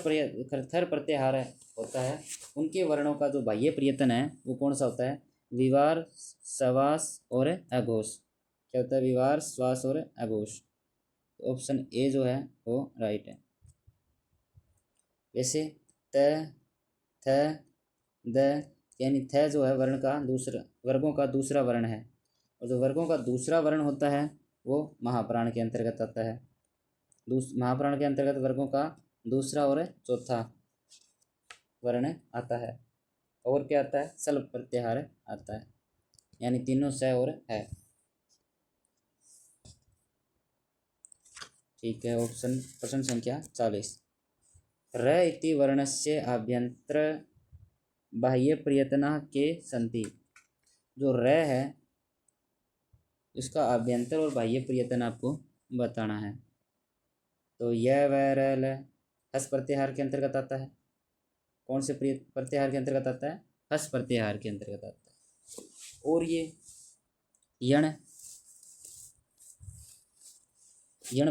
प्रत्याहार होता है उनके वर्णों का जो बाह्य प्रयत्न है वो कौन सा होता है? विवार, सवास और अघोष। क्या होता है? विवार, श्वास और अघोष। तो ऑप्शन ए जो है वो राइट है। वैसे त, थ, द यानी थ जो है वर्ण का दूसरा, वर्गों का दूसरा वर्ण है, और जो वर्गों का दूसरा वर्ण होता है वो महाप्राण के अंतर्गत आता है। महाप्राण के अंतर्गत वर्गों का दूसरा और चौथा वर्ण आता है। और क्या आता है? सल्प प्रत्याहार आता है, यानी तीनों स और है। ठीक है। ऑप्शन प्रश्न संख्या 40। र इति वर्णस्य आभ्यंतर बाह्य प्रयत्न के संति। जो र है इसका आभ्यंतर और बाह्य प्रयत्न आपको बताना है। तो यह वह रल हस प्रत्याहार के अंतर्गत आता है। कौन से प्रत्याहार के अंतर्गत आता है? हस प्रत्याहार के अंतर्गत आता है। और ये यण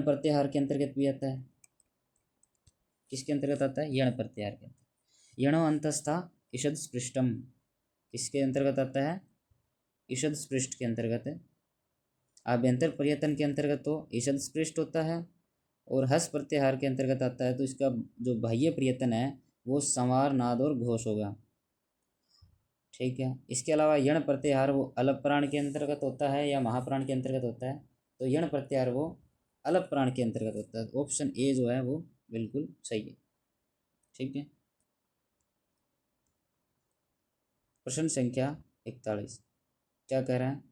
प्रत्याहार के अंतर्गत भी आता है। किसके अंतर्गत आता है? यण प्रत्याहार के अंतर्गत। यणो अंतस्था ईषद स्पृष्टम किसके अंतर्गत आता है? ईषद स्पृष्ट के अंतर्गत है। आभ्यंतर प्रयत्न के अंतर्गत तो ईषद स्पृष्ट होता है, और हस प्रत्याहार के अंतर्गत आता है तो इसका जो बाह्य प्रयत्न है वो संवार, नाद और घोष होगा। ठीक है। इसके अलावा यण प्रत्याहार वो अलप प्राण के अंतर्गत होता है या महाप्राण के अंतर्गत होता है? तो यण प्रत्याहार वो अलप प्राण के अंतर्गत होता है। ऑप्शन ए जो है वो बिल्कुल सही है। ठीक है। प्रश्न संख्या 41 क्या कह रहा है?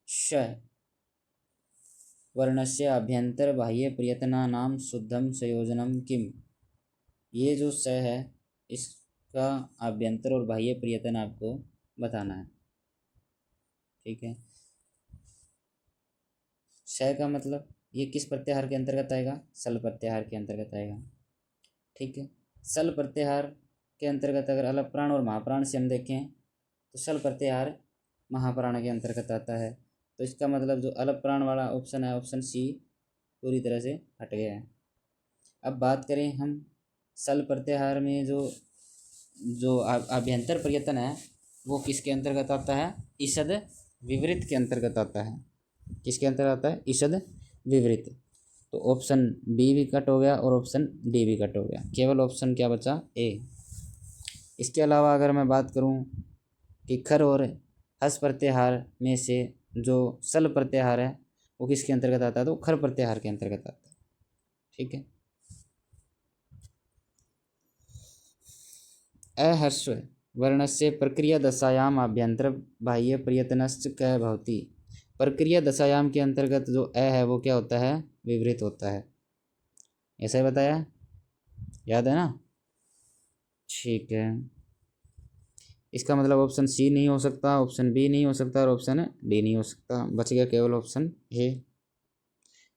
श वर्णस्य आभ्यंतर बाह्य प्रयत्नानां शुद्धम संयोजनम किम। ये जो स है इसका आभ्यंतर और बाह्य प्रयत्न आपको बताना है। ठीक है। श का मतलब ये किस प्रत्याहार के अंतर्गत आएगा? सल प्रत्याहार के अंतर्गत आएगा। ठीक है, सल प्रत्याहार के अंतर्गत अगर अलप प्राण और महाप्राण से हम देखें तो सल प्रत्याहार महाप्राण के अंतर्गत आता है। तो इसका मतलब जो अलप प्राण वाला ऑप्शन है, ऑप्शन सी, पूरी तरह से हट गया है। अब बात करें हम सल प्रत्याहार में जो जो अभ्यंतर प्रयत्न है वो किसके अंतर्गत आता है? ईषद विवृत के अंतर्गत आता है। किसके अंतर्गत आता है? ईषद विवृत। तो ऑप्शन बी भी कट हो गया और ऑप्शन डी भी कट हो गया, केवल ऑप्शन क्या बचा? ए। इसके अलावा अगर मैं बात करूं कि खर और हस प्रत्याहार में से जो सल प्रत्याहार है वो किसके अंतर्गत आता है? तो खर प्रत्याहार के अंतर्गत आता है। ठीक है, अहर्स्व वर्णस्य प्रक्रिया दशायाम आभ्यंतर बाह्य प्रयत्नश्च क भवति। प्रक्रिया दशायाम के अंतर्गत जो अ है वो क्या होता है? विवृत होता है। ऐसा ही बताया, याद है ना? ठीक है, इसका मतलब ऑप्शन सी नहीं हो सकता, ऑप्शन बी नहीं हो सकता और ऑप्शन डी नहीं हो सकता। बच गया केवल ऑप्शन ए।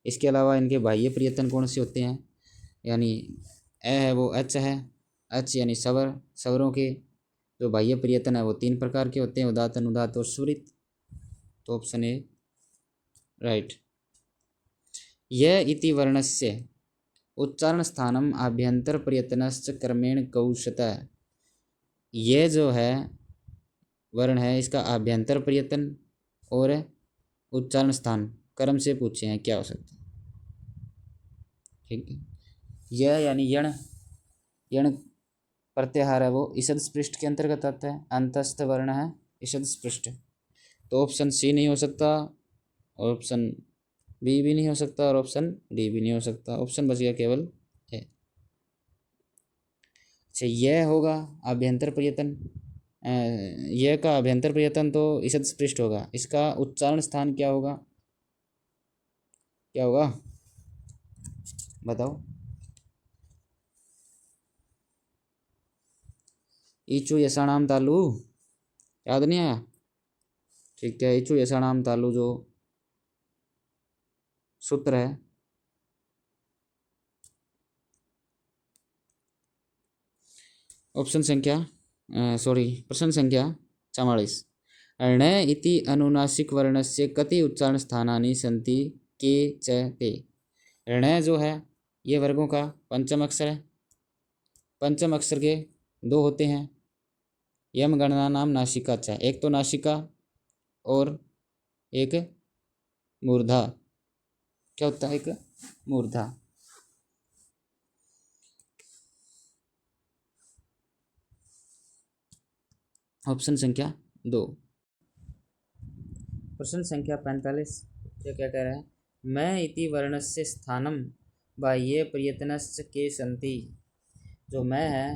इसके अलावा इनके बाह्य प्रयत्न कौन से होते हैं? यानी ए है वो एच है, एच यानी सवर, सवरों के जो बाह्य प्रयत्न है वो 3 प्रकार के होते हैं, उदात्त, अनुदात्त और स्वरित। तो ऑप्शन ए राइट। यह इति वर्णस्य उच्चारण स्थानम आभ्यंतर प्रयत्नश्च क्रमेण कौशतः। यह जो है वर्ण है इसका आभ्यंतर प्रयत्न और उच्चारण स्थान क्रम से पूछे हैं, क्या हो सकता है? ठीक है, यह यानी यण, यण प्रत्याहार है वो ईषद स्पृष्ट के अंतर्गत आता है। अंतस्थ वर्ण है ईषद स्पृष्ट। तो ऑप्शन सी नहीं हो सकता, ऑप्शन बी भी नहीं हो सकता और ऑप्शन डी भी नहीं हो सकता। ऑप्शन बच गया केवल है। अच्छा, यह होगा अभ्यंतर प्रयत्न, यह का अभ्यंतर प्रयत्न तो ईषद स्पृष्ट होगा। इसका उच्चारण स्थान क्या होगा? क्या होगा बताओ? ईचु यशाणाम तालु, याद नहीं आया? ठीक है, ईचु यशाणाम तालु जो सूत्र है ऑप्शन संख्या प्रश्न संख्या 44। ण इति अनुनासिक वर्णस्य कति उच्चारण स्थानानि सन्ति के च ते। ण जो है ये वर्गों का पंचम अक्षर है। पंचम अक्षर के 2 होते हैं। यम गणना नाम नासिका च, एक तो नासिका और एक मूर्धा। क्या होता है? एक मूर्धा। ऑप्शन संख्या 2। प्रश्न संख्या 45 ये क्या कह रहा है? मैं इति वर्णस्य स्थानम बाह्य प्रयत्नश्च के सन्ति। जो मैं है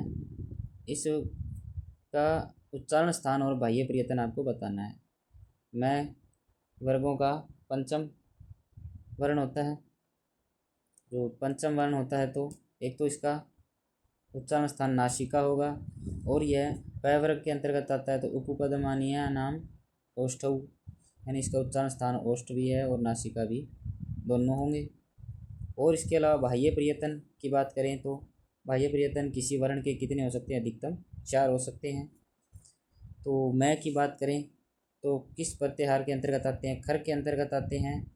इसका उच्चारण स्थान और बाह्य प्रयत्न आपको बताना है। मैं वर्गों का पंचम वर्ण होता है। जो पंचम वर्ण होता है तो एक तो इसका उच्चारण स्थान नासिका होगा और यह प वर्ग के अंतर्गत आता है। तो उपपदमानीय नाम ओष्ठौ, यानी इसका उच्चारण स्थान ओष्ठ भी है और नासिका भी, दोनों होंगे। और इसके अलावा बाह्य प्रयत्न की बात करें तो बाह्य प्रयत्न किसी वर्ण के कितने हो सकते हैं? अधिकतम 4 हो सकते हैं। तो मैं की बात करें तो किस प्रत्याहार के अंतर्गत आते हैं? खर के अंतर्गत आते हैं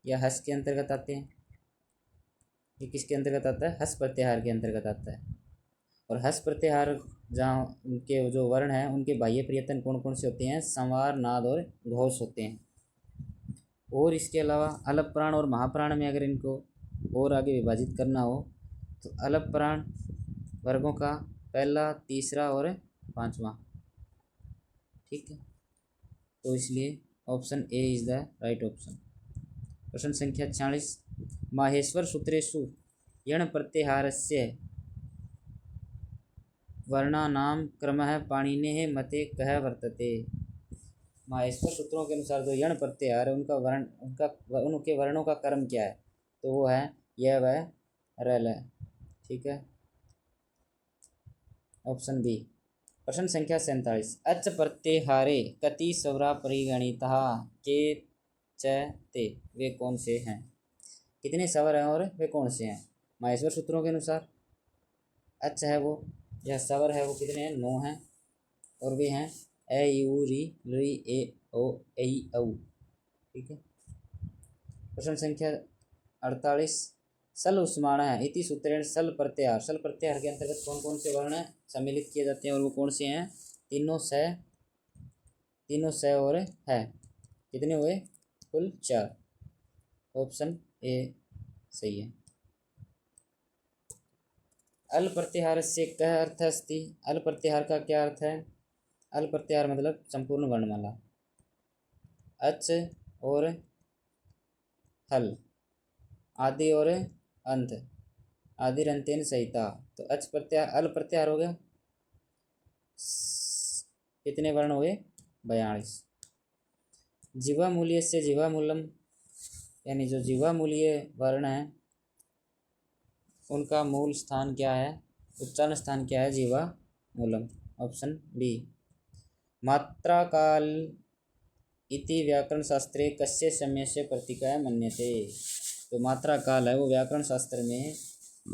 या हस के अंतर्गत आते हैं? ये किसके अंतर्गत आता है? हस प्रत्याहार के अंतर्गत आता है। और हस प्रत्याहार जहाँ उनके जो वर्ण हैं उनके बाह्य प्रयत्न कौन कौन से होते हैं? संवार, नाद और घोष होते हैं। और इसके अलावा अलप प्राण और महाप्राण में अगर इनको और आगे विभाजित करना हो तो अलप प्राण वर्गों का पहला, तीसरा और पांचवा। ठीक है, तो इसलिए option A is the right option. प्रश्न संख्या 46। माहेश्वर सूत्रेषु यण प्रत्याहारस्य वर्णानाम क्रमः पाणिनेः मते कः वर्तते। माहेश्वर सूत्रों के अनुसार जो यण प्रत्याहार है उनके वर्णों का क्रम क्या है? तो वो है य, व, रल। ठीक है, ऑप्शन बी। प्रश्न संख्या 47। अच प्रत्याहारे कति स्वरा परिगणिता के च ते, वे कौन से हैं? कितने स्वर हैं और वे कौन से हैं। माहेश्वर सूत्रों के अनुसार अच है वो यह स्वर है वो कितने हैं, 9 हैं और वे हैं ए यू री री ए ओ ऐ औ। ठीक है। प्रश्न संख्या 48 सल उस्माना है इति सूत्रेण सल प्रत्याहार। सल प्रत्याहार के अंतर्गत कौन कौन से वर्ण सम्मिलित किए जाते हैं और वो कौन से हैं, तीनों से और है। कितने हुए, कुल 4। ऑप्शन ए सही है। अल प्रत्याहार से कह अर्थ अस्ति। अल प्रत्याहार का क्या अर्थ है। अल प्रत्याहार मतलब संपूर्ण वर्णमाला। अच और हल आदि और अंत आदि अंतेन सहिता। तो अच प्रत्याहार अल प्रत्याहार हो गया। कितने वर्ण हुए, 42। जीवा मूल्य से जीवा मूलम यानी जो जीवा मूल्य वर्ण है उनका मूल स्थान क्या है, उच्चारण स्थान क्या है, जीवा मूलम। Option B. मात्रा काल इति व्याकरण शास्त्रे कस्य समय से प्रतीकाय मन्यते। तो मात्रा काल है वो व्याकरण शास्त्र में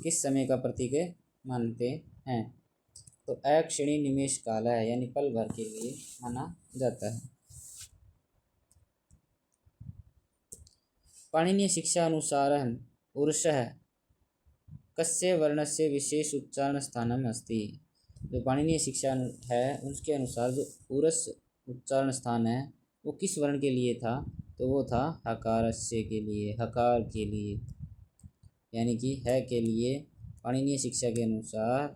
किस समय का प्रतीक मानते हैं। तो अक्षणी निमेष काल है यानी पल भर के लिए माना जाता है। पाणिनीय शिक्षा अनुसार उर्षः कस्य वर्णस्य विशेष उच्चारण स्थानम अस्ति। जो पाणिनीय शिक्षा है उसके अनुसार जो उरस उच्चारण स्थान है वो किस वर्ण के लिए था, तो वो था हकारस्य के लिए, हकार के लिए यानी कि है के लिए। पाणिनीय शिक्षा के अनुसार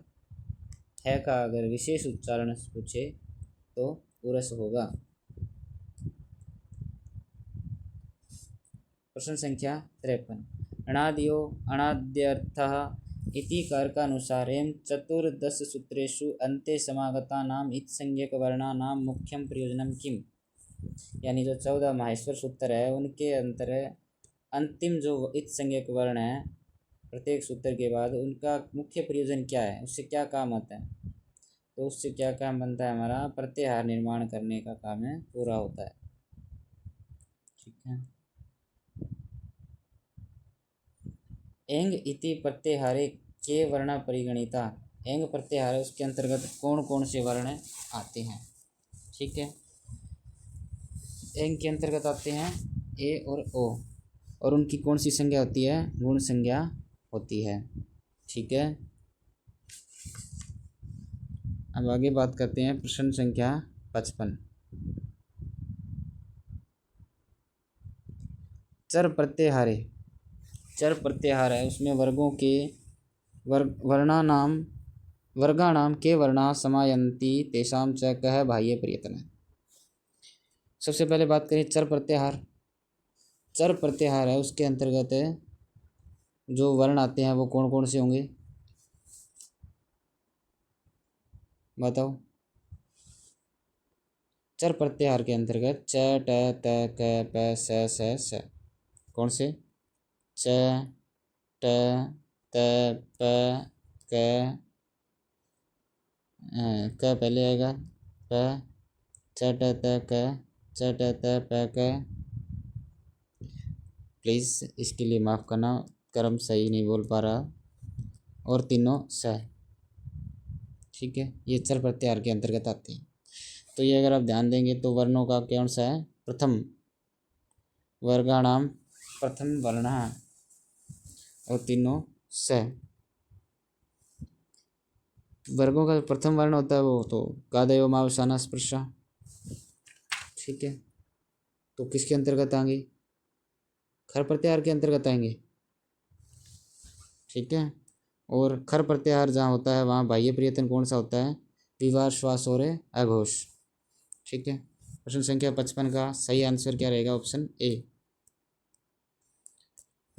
है का अगर विशेष उच्चारण पूछे तो उरस होगा। प्रश्न संख्या 53 अणादियो अणाद्यर्थः इति कारकानुसार चतुर्दश सूत्रेषु अन्ते समागतानाम इत्संज्ञक वर्णानां मुख्यम प्रयोजनम किम। यानी जो 14 माहेश्वर सूत्र है उनके अंतर अंतिम जो इत्संज्ञक वर्ण है प्रत्येक सूत्र के बाद उनका मुख्य प्रयोजन क्या है, उससे क्या काम आता है। तो उससे क्या काम बनता है, हमारा प्रत्याहार निर्माण करने का काम है पूरा होता है। ठीक है। एंग इति प्रत्याहारे के वर्ण परिगणिता। एंग प्रत्याहार उसके अंतर्गत कौन कौन से वर्ण आते हैं। ठीक है। एंग के अंतर्गत आते हैं ए और ओ और उनकी कौन सी संज्ञा होती है, गुण संज्ञा होती है। ठीक है। अब आगे बात करते हैं प्रश्न संख्या 55 चर प्रत्याहारे। चर प्रत्याहार है उसमें वर्गों के वर्गाणाम के वर्णा समायन्ति तेषां च कः बाह्य प्रयत्न। सबसे पहले बात करें चर प्रत्याहार। चर प्रत्याहार है उसके अंतर्गत जो वर्ण आते हैं वो कौन कौन से होंगे, बताओ। चर प्रत्याहार के अंतर्गत च ट त क प स कौन से, च ट त प क पहले आएगा, प च ट त क च ट त प क। प्लीज़ इसके लिए माफ़ करना, क्रम सही नहीं बोल पा रहा। और तीनों स। ठीक है। ये चर प्रत्याहार के अंतर्गत आते हैं। तो ये अगर आप ध्यान देंगे तो वर्णों का कौन सा है, प्रथम वर्गाणाम प्रथम वर्ण और तीनों स। वर्गों का प्रथम वर्ण होता है वो तो कादयो मावसाना स्पृशा। ठीक है। तो किसके अंतर्गत आएंगे, खर प्रत्याहार के अंतर्गत आएंगे। ठीक है। और खर प्रत्याहार जहाँ होता है वहाँ बाह्य प्रयत्न कौन सा होता है, विवाह श्वास और अघोष। ठीक है। प्रश्न संख्या 55 का सही आंसर क्या रहेगा, ऑप्शन ए।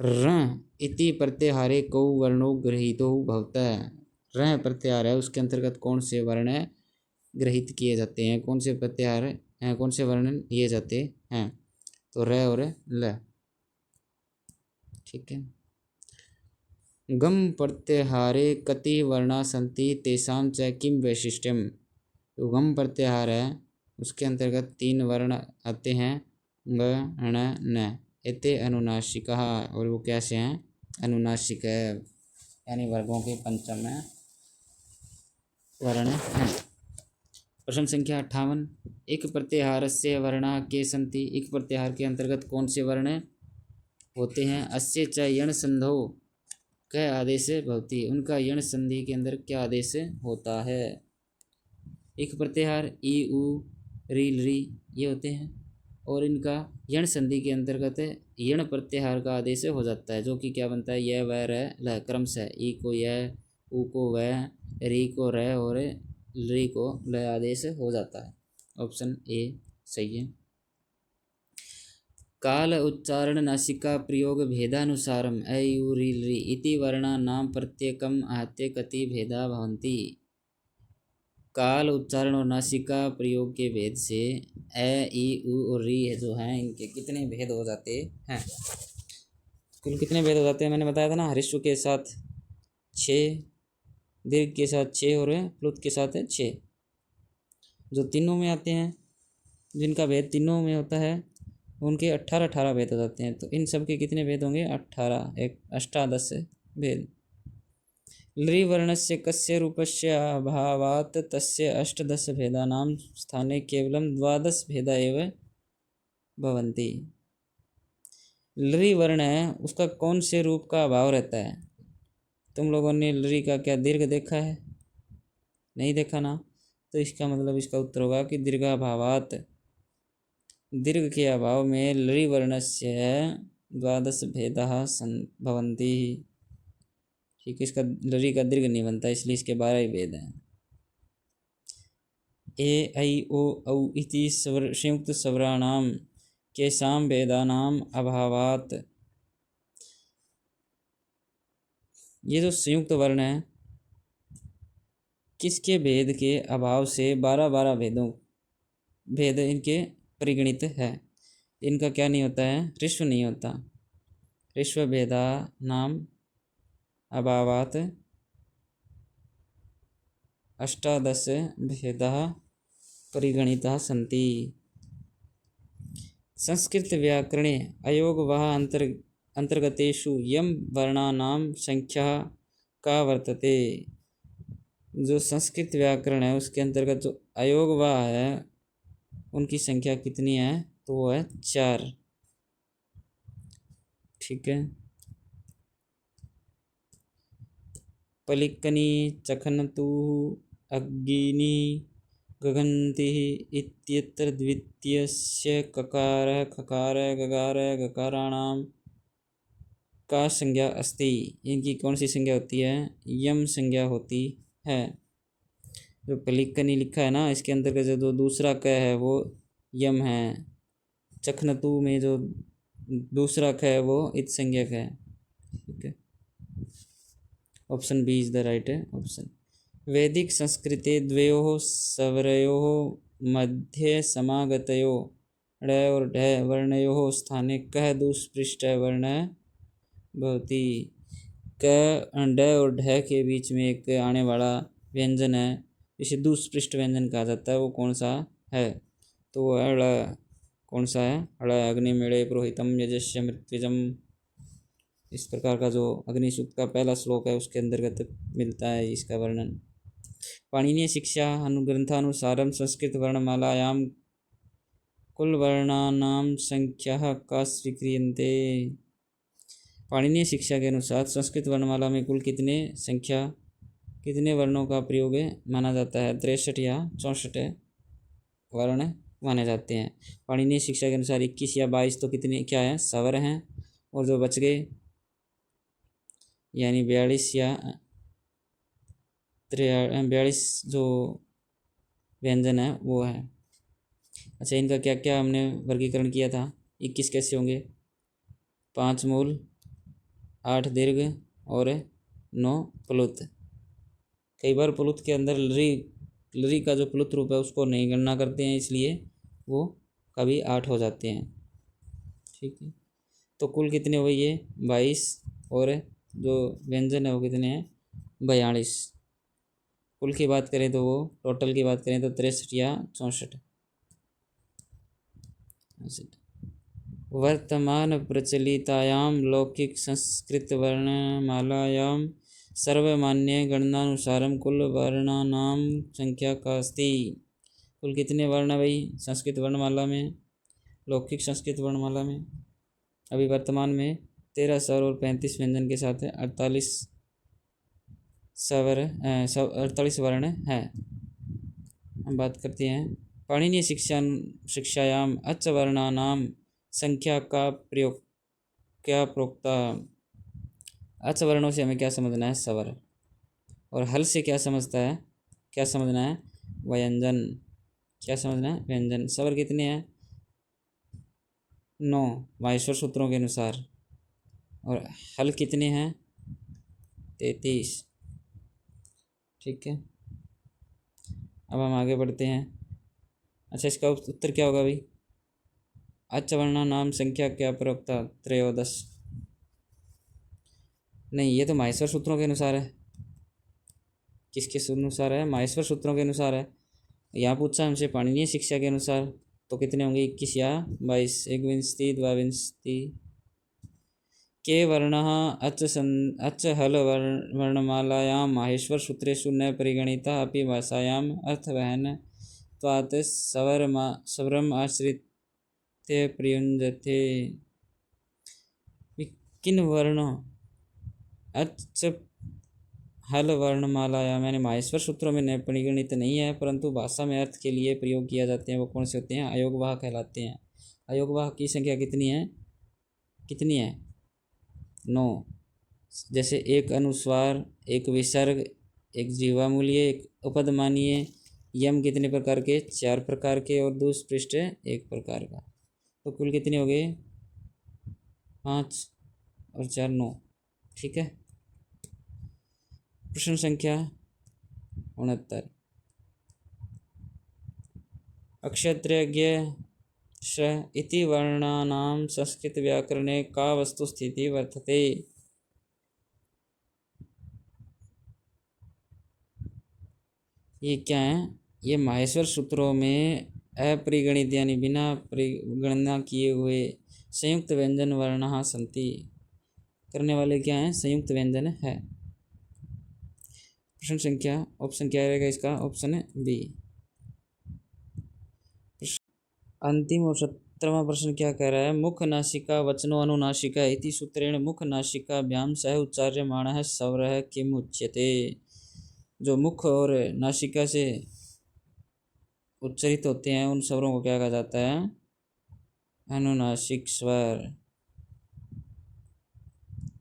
ऋ इति प्रत्याहारे कौ वर्णो गृहीतो भवतः। ऋ प्रत्याहार है उसके अंतर्गत कौन से वर्ण ग्रहित किए जाते हैं, कौन से प्रत्याहार हैं, कौन से वर्ण लिए जाते हैं। तो र और ल। ठीक है। गम प्रत्याहारे कति वर्णा सन्ति तेषां च किम वैशिष्ट्यम। तो गम प्रत्याहार है उसके अंतर्गत 3 वर्ण आते हैं ग ण न। एते अनुनासिका, और वो कैसे हैं, अनुनासिक है, यानी वर्गों के पंचम में वर्ण हैं। प्रश्न संख्या 58, एक प्रत्याहार से वर्णा के संति, एक प्रत्याहार के अंतर्गत कौन से वर्ण होते हैं। अस्य च यण संधौ क आदेश भवति, उनका यण संधि के अंदर क्या आदेश होता है। एक प्रत्याहार ई उ री री ये होते हैं, और इनका यण संधि के अंतर्गत यण प्रत्याहार का आदेश हो जाता है, जो कि क्या बनता है, यह वह रह ल क्रमशः ई को यह, उ को वह, री को रह और ली को ल आदेश हो जाता है। ऑप्शन ए सही है। काल उच्चारण नासिका प्रयोग भेदानुसारम अयु री री इति वर्णानां प्रत्येकम आहत्य कति भेदा भवन्ति। काल उच्चारण और नासिका प्रयोग के भेद से ए ई उ और री जो हैं इनके कितने भेद हो जाते हैं। कुल कितने भेद हो जाते हैं, मैंने बताया था ना, हरिश्व के साथ 6, दीर्घ के साथ 6 और प्लुत के साथ 6, जो तीनों में आते हैं, जिनका भेद तीनों में होता है उनके 18 भेद हो जाते हैं। तो इन सब के कितने भेद होंगे, 18, एक अष्टादश भेद। लृ वर्णस्य कस्य रूपस्य अभावात् तस्य अष्टादश भेदानां स्थाने केवलं 12 भेदा एव भवन्ति। लृ वर्ण है, उसका कौन से रूप का अभाव रहता है। तुम लोगों ने लृ का क्या दीर्घ देखा है, नहीं देखा ना, तो इसका मतलब इसका उत्तर होगा कि दीर्घाभावात्, दीर्घ के अभाव में लृ वर्णस्य 12 भेदाः भवन्ति। ठीक है, इसका लृ का दीर्घ नहीं बनता, इसलिए इसके 12 ही भेद हैं। ए ऐ ओ औ इति संयुक्त स्वराणां केषां भेदानां अभावात्, ये जो संयुक्त वर्ण है किसके भेद के अभाव से 12 भेद इनके परिगणित है। इनका क्या नहीं होता है, ऋष्व नहीं होता। ऋष्व भेदा नाम अभावात् अष्टादश भेदाः परिगणिताः सन्ति। संस्कृत व्याकरणे अयोगवः अंतर्गतेषु यम वर्णानां संख्या का वर्तते। जो संस्कृत व्याकरण है उसके अंतर्गत जो अयोगवा है उनकी संख्या कितनी है, तो वो है 4। ठीक है। पलिक्कनी, चखनतु, अग्गिनी, गगन्ति इत्यत्र द्वितीयस्य ककार खकार गकार गकाराणां का संज्ञा अस्ति। इनकी कौन सी संज्ञा होती है, यम संज्ञा होती है। जो पलिक्कनी लिखा है ना, इसके अंतर्गत जो दूसरा क है वो यम है। चखनतु में जो दूसरा क है वो इत संज्ञक है। ठीक है, option B is the right option. वैदिक संस्कृते द्वयोः स्वरयोः मध्ये समागतयोः ड और ढ वर्णयोः स्थाने कः दुष्पृष्ट वर्ण भवति। क ड और ढ के बीच में एक आने वाला व्यंजन है, इसे दुष्पृष्ट व्यंजन कहा जाता है। वो कौन सा है, तो वो है ड़। कौन सा है, ड़। अग्निमीळे पुरोहितम यजस्य मृत्युजम, इस प्रकार का जो अग्नि सूक्त का पहला श्लोक है उसके अंतर्गत मिलता है इसका वर्णन। पाणिनीय शिक्षा अनुग्रंथानुसारम संस्कृत वर्णमालायां कुल वर्णानां संख्या का स्वीक्रियन्ते। पाणिनीय शिक्षा के अनुसार संस्कृत वर्णमाला में कुल कितने वर्णों का प्रयोग माना जाता है, 63 या 64 वर्ण माने जाते हैं। पाणिनीय शिक्षा के अनुसार 21 या 22 तो कितने क्या है, स्वर हैं, और जो बच गए यानी 42 या 42 जो व्यंजन है वो है। अच्छा, इनका क्या क्या हमने वर्गीकरण किया था, 21 कैसे होंगे, 5 मूल, 8 दीर्घ और 9 प्लुत। कई बार प्लुत के अंदर लरी का जो प्लुत रूप है उसको नहीं गणना करते हैं, इसलिए वो कभी 8 हो जाते हैं। ठीक है, तो कुल कितने हुए ये 22, और जो व्यंजन है वो कितने हैं, 42। कुल की बात करें तो वो टोटल की बात करें तो 63 या 64। वर्तमान प्रचलितायां लौकिक संस्कृत वर्णमालायां सर्वमान्य गणनानुसारं कुल वर्णानां संख्या का अस्ति। कुल कितने वर्ण है भाई संस्कृत वर्णमाला में, लौकिक संस्कृत वर्णमाला में? अभी वर्तमान में 13 स्वर और 35 व्यंजन के साथ 48 वर्ण है। हम बात करते हैं पाणिनीय शिक्षायाम अच्च वर्णानां संख्या का प्रयोग क्या प्रोक्ता। अच्च वर्णों से हमें क्या समझना है? स्वर। और हल से क्या समझता है, क्या समझना है? व्यंजन। क्या समझना है? व्यंजन। स्वर कितने हैं? 9 माहेश्वर सूत्रों के अनुसार। और हल कितने हैं? 33। ठीक है, अब हम आगे बढ़ते हैं। अच्छा, इसका उत्तर क्या होगा भाई? अच्च वर्णानां संख्या क्या प्रोक्ता? 13। नहीं, ये तो माहेश्वर सूत्रों के अनुसार है। किसके अनुसार है? माहेश्वर सूत्रों के अनुसार है। यहाँ पूछा हमसे पाणिनीय शिक्षा के अनुसार, तो कितने होंगे? 21 या 22? 21 द्वाविंशति के वर्णः अच्च हल वर्णमालायां माहेश्वर सूत्रेषु न परिगणिता अपि भाषायाम् अर्थवहनत्वात् स्वरम् आश्रित्य प्रयुञ्जते। किन वर्णों अच्च हल वर्णमालायां यानी माहेश्वर सूत्रों में न परिगणित नहीं है, परंतु भाषा में अर्थ के लिए प्रयोग किया जाते हैं, वो कौन से होते हैं? अयोगवाह कहलाते हैं। अयोगवाह की संख्या कितनी है? कितनी है? 9। जैसे एक अनुस्वार, एक विसर्ग, एक जीवामूल्य, एक उपदमानीय। यम कितने प्रकार के? 4 प्रकार के। और दुष्पृष्ठ 1 प्रकार का। तो कुल कितने हो गए? 5 और 4 9। ठीक है, प्रश्न संख्या 69। अक्षत्रज्ञ इति वर्णानां संस्कृत व्याकरणे का वस्तुस्थिति वर्तते। ये क्या है? ये माहेश्वर सूत्रों में अपरिगणित यानी बिना गणना किए हुए संयुक्त व्यंजन वर्णः सन्ति। करने वाले क्या हैं? संयुक्त व्यंजन है। प्रश्न संख्या ऑप्शन क्या रहेगा इसका? Option B. अंतिम और 17वां प्रश्न क्या कह रहा है? मुख नासिका वचनो अनुनासिका इति सूत्रेण मुख नासिकाभ्याम सह उच्चार्यमाणः स्वरः किम उच्यते। जो मुख और नासिका से उच्चरित होते हैं उन स्वरों को क्या कहा जाता है? अनुनासिक स्वर।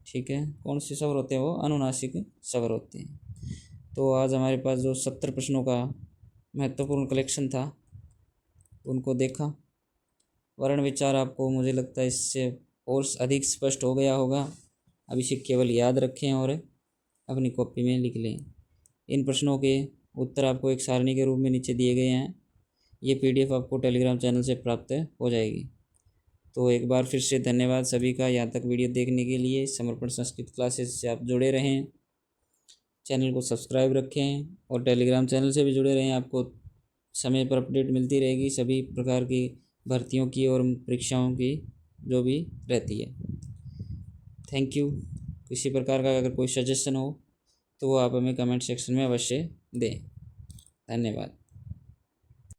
ठीक है, कौन से स्वर होते हैं? वो अनुनासिक स्वर होते हैं। तो आज हमारे पास जो 70 प्रश्नों का महत्वपूर्ण कलेक्शन था उनको देखा। वर्ण विचार आपको मुझे लगता है इससे और अधिक स्पष्ट हो गया होगा। अब इसे केवल याद रखें और अपनी कॉपी में लिख लें। इन प्रश्नों के उत्तर आपको एक सारणी के रूप में नीचे दिए गए हैं। ये PDF आपको टेलीग्राम चैनल से प्राप्त हो जाएगी। तो एक बार फिर से धन्यवाद सभी का यहाँ तक वीडियो देखने के लिए। समर्पण संस्कृत क्लासेस से आप जुड़े रहें, चैनल को सब्सक्राइब रखें और टेलीग्राम चैनल से भी जुड़े रहें। आपको समय पर अपडेट मिलती रहेगी सभी प्रकार की भर्तियों की और परीक्षाओं की जो भी रहती है। Thank you. किसी प्रकार का अगर कोई सजेशन हो तो वो आप हमें कमेंट सेक्शन में अवश्य दें। धन्यवाद।